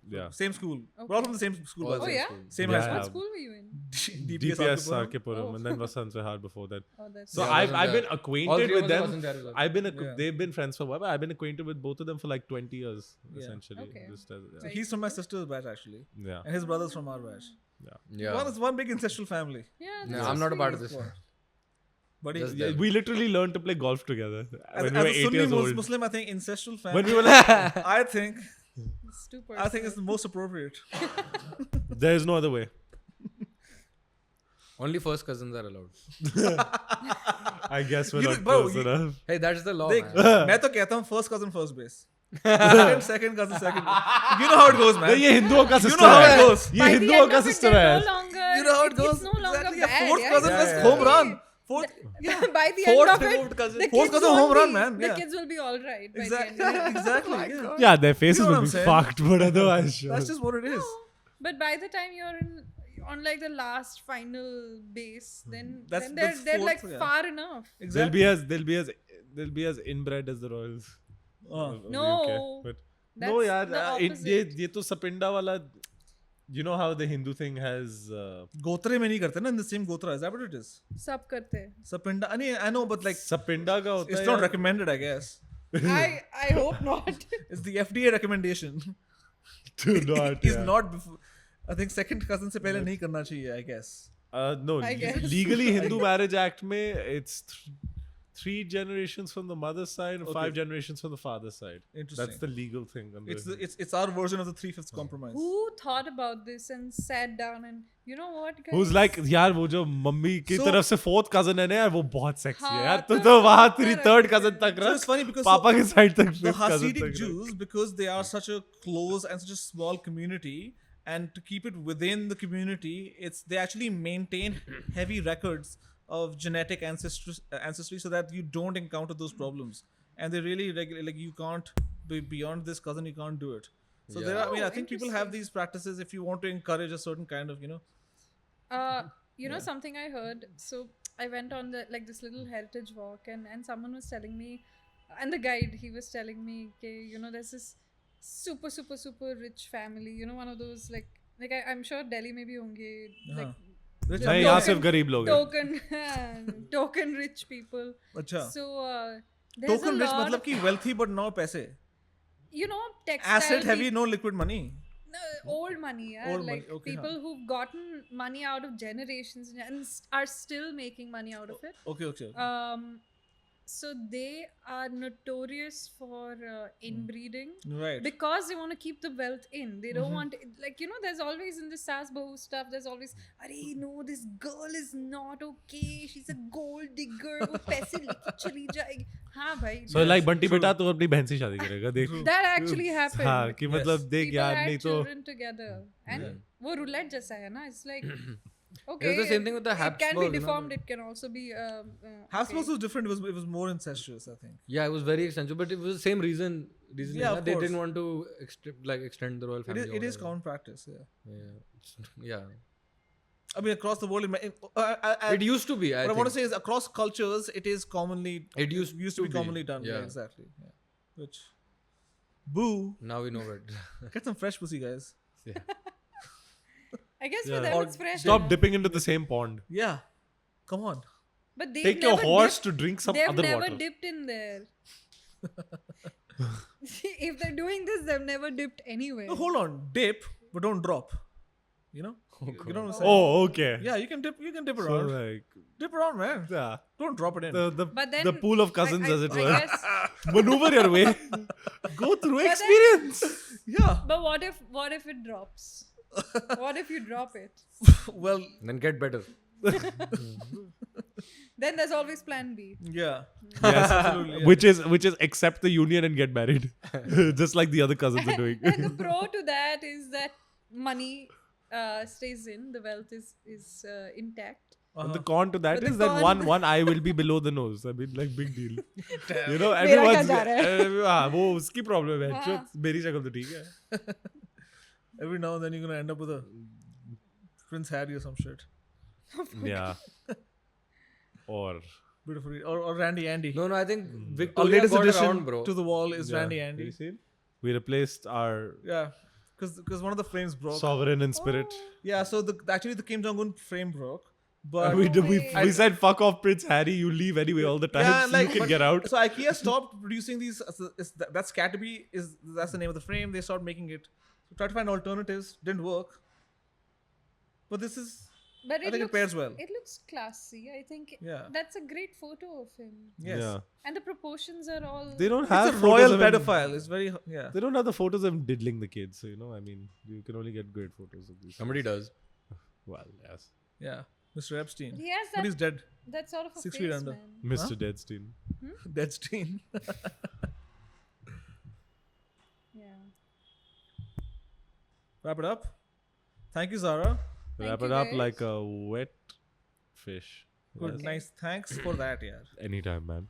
Yeah. Same school. Okay. We're all from the same school. by the Oh, way. yeah? Same Yeah. high What school. school were you in? DPS DPS Sarkipuram. Sarkipuram, Oh. and then Vasant Vihar before that. Oh, that's So Yeah, I've Vasant been Vihar. All acquainted three with of us them. Vasant Vihar as well. I've been Yeah. they've been friends for a while. But I've been acquainted with both of them for like 20 years, Yeah. essentially. Okay. Just as, So he's from my sister's batch actually, yeah. and his brother's from our batch. Yeah. One big ancestral family. Yeah. No, that's I'm not a part of sweet. this. But Just Yeah, them. we literally learned to play golf together as, when as we were a 8 Sunni years old. Muslim, I think ancestral When family. we were like, I think It's too I think it's personal. the most appropriate. there is no other way. Only first cousins are allowed. I guess we're You not know, bro, close you- enough. Hey, that's the law, देख, man. मैं तो कहता हूँ first cousin first base. second cousin second. You know how it goes, man. नहीं, ये हिंदुओं का You system know how it है. goes. ये By the हिंदुओं end का of it, सिस्टम they're है. no longer, You know how it goes. It's no longer Exactly. bad. Fourth yeah? cousin Yeah, is yeah, home yeah. run. Fourth, yeah. By the Fourth end of it, removed cousin. the Fourth kids cousin home won't run, be- man, The yeah. kids will be all right. By Exactly. The end of it. Exactly. my yeah. God. Yeah, their faces know what will I'm be saying? fucked, but otherwise, sure. That's just what it is. No, but by the time you're on like the last final base, then That's- then that's they're fourth, like yeah. far enough. Exactly. they'll be as inbred as the Royals. Oh. of the No, UK, but That's no, yaar, the opposite. ये तो Sapinda wala. You know how the Hindu thing has. Gotre में नहीं करते ना, in the same Gotra. Is that what it is? सब करते हैं. Sapinda. I know, but like, Sapinda का होता it's है not यार. recommended, I guess. I hope not. It's the FDA recommendation. Do not. Is yeah. not before. I think second cousin से पहले नहीं करना चाहिए, I guess. No, I guess. legally Hindu Marriage Act mein it's 3 generations from the mother's side and Okay. 5 generations from the father's side. Interesting. That's the legal thing. under It's Hindu. it's our version of the 3/5 compromise. Who thought about this and sat down and you know what guys? Who's like यार वो जो mummy की So- तरफ से fourth cousin है ना यार वो बहुत sexy है हाँ, यार तो तो वहाँ तेरी ऊपर third रखते cousin हैं. तक So रख it's funny because पापा के side तक the fifth cousin Hasidic तक रख. Jews, because they are such a close and such a small community, and to keep it within the community, they actually maintain heavy records of genetic ancestry so that you don't encounter those problems. And they really like you can't be beyond this cousin, you can't do it. So there are, I mean, Oh, I think people have these practices if you want to encourage a certain kind of, you know something I heard. So I went on this little heritage walk and someone was telling me, and the guide, he was telling me, okay, there's this super super super rich family, one of those like I'm sure Delhi में भी होंगे like Rich नहीं family. यहाँ सिर्फ गरीब लोग हैं. token rich people. अच्छा. So there's Token a rich lot मतलब of, कि wealthy but no पैसे. textile Asset heavy, people- no liquid money. No, old money, yeah. Old money, like okay, people who've gotten money out of generations and are still making money out of it. Okay. So they are notorious for inbreeding Right. because they want to keep the wealth in. They don't want there's always in the Saas Bahu stuff. There's always, no, this girl is not okay. She's a gold digger. वो पैसे लेके चली जाएगी. हाँ भाई. So like Bunty बेटा तो अपनी बहन से शादी करेगा देख. That actually happened. हाँ कि मतलब देख People यार had नहीं तो. children together, and वो roulette जैसा है ना. It's like okay. It was the same thing with the It can be Habsburg, deformed. It can also be. Habsburg was different. It was more incestuous, I think. Yeah, it was very extensive, but it was the same reason. Yeah, of they course. didn't want to extend the royal family. It is over. common practice. Yeah. Yeah. I mean, across the world, It used to be. what I want to say is across cultures, it is commonly. It used to be commonly done. Yeah, Yeah. exactly. Yeah. Which, boo! Now we know it. Get some fresh pussy, guys. Yeah. I guess Yeah. for them Or it's fresh. Stop dipping into the same pond. Yeah, come on. But they've Take your never horse dipped, to drink some they've other never water. dipped in there. If they're doing this, they've never dipped anywhere. No, hold on. Dip, but don't drop. You know. You know what I'm saying? Oh, okay. Yeah, you can dip. You can dip So around. like, Dip around, man. yeah, Don't drop it in. But then the pool of cousins, as it I were. guess, Maneuver your way. Go through then- experience. Yeah. but what if it drops? What if you drop it? Well, Then get better. Then there's always plan B. yeah. Yes, Absolutely, yeah. which is accept the union and get married, just like the other cousins are doing. And the pro to that is that money stays in, the wealth is intact. And the con to that But the is that con- one eye will be below the nose. I mean, like big deal. You know, मेरा क्या everyone's. जा रहा है? हाँ, वो उसकी problem है. हाँ. जो मेरी शक्ल तो ठीक है. Every now and then you're gonna end up with a Prince Harry or some shit. Yeah. Or Beautiful. Or Randy Andy. No, I think Our Victoria latest got addition around, bro. to the wall is yeah. Randy Have you Andy. seen? We replaced our Yeah. Because one of the frames broke. sovereign in spirit. Yeah, so actually the Kim Jong-un frame broke. But We said fuck off Prince Harry, you leave anyway all the time, yeah, so like you can but- get out. So IKEA stopped producing these. That's Cataby that's the name of the frame. They stopped making it. So tried to find alternatives. Didn't work. But this is. But I think it pairs well. It looks classy. I think Yeah. that's a great photo of him. Yes. Yeah. And the proportions are all. They don't have It's a photos royal of him- pedophile. It's very yeah. They don't have the photos of him diddling the kids, so I mean, you can only get great photos of these. Somebody does. Well, yes. Yeah. Mr. Epstein. He has But he's that, dead. that sort of a 6 feet face, under. man. Mr. Deadstein. Deadstein. Yeah. Wrap it up. Thank you, Zara. Thank Wrap you, it up guys. like a wet fish. Good, nice. Thanks for that, yeah. Anytime, man.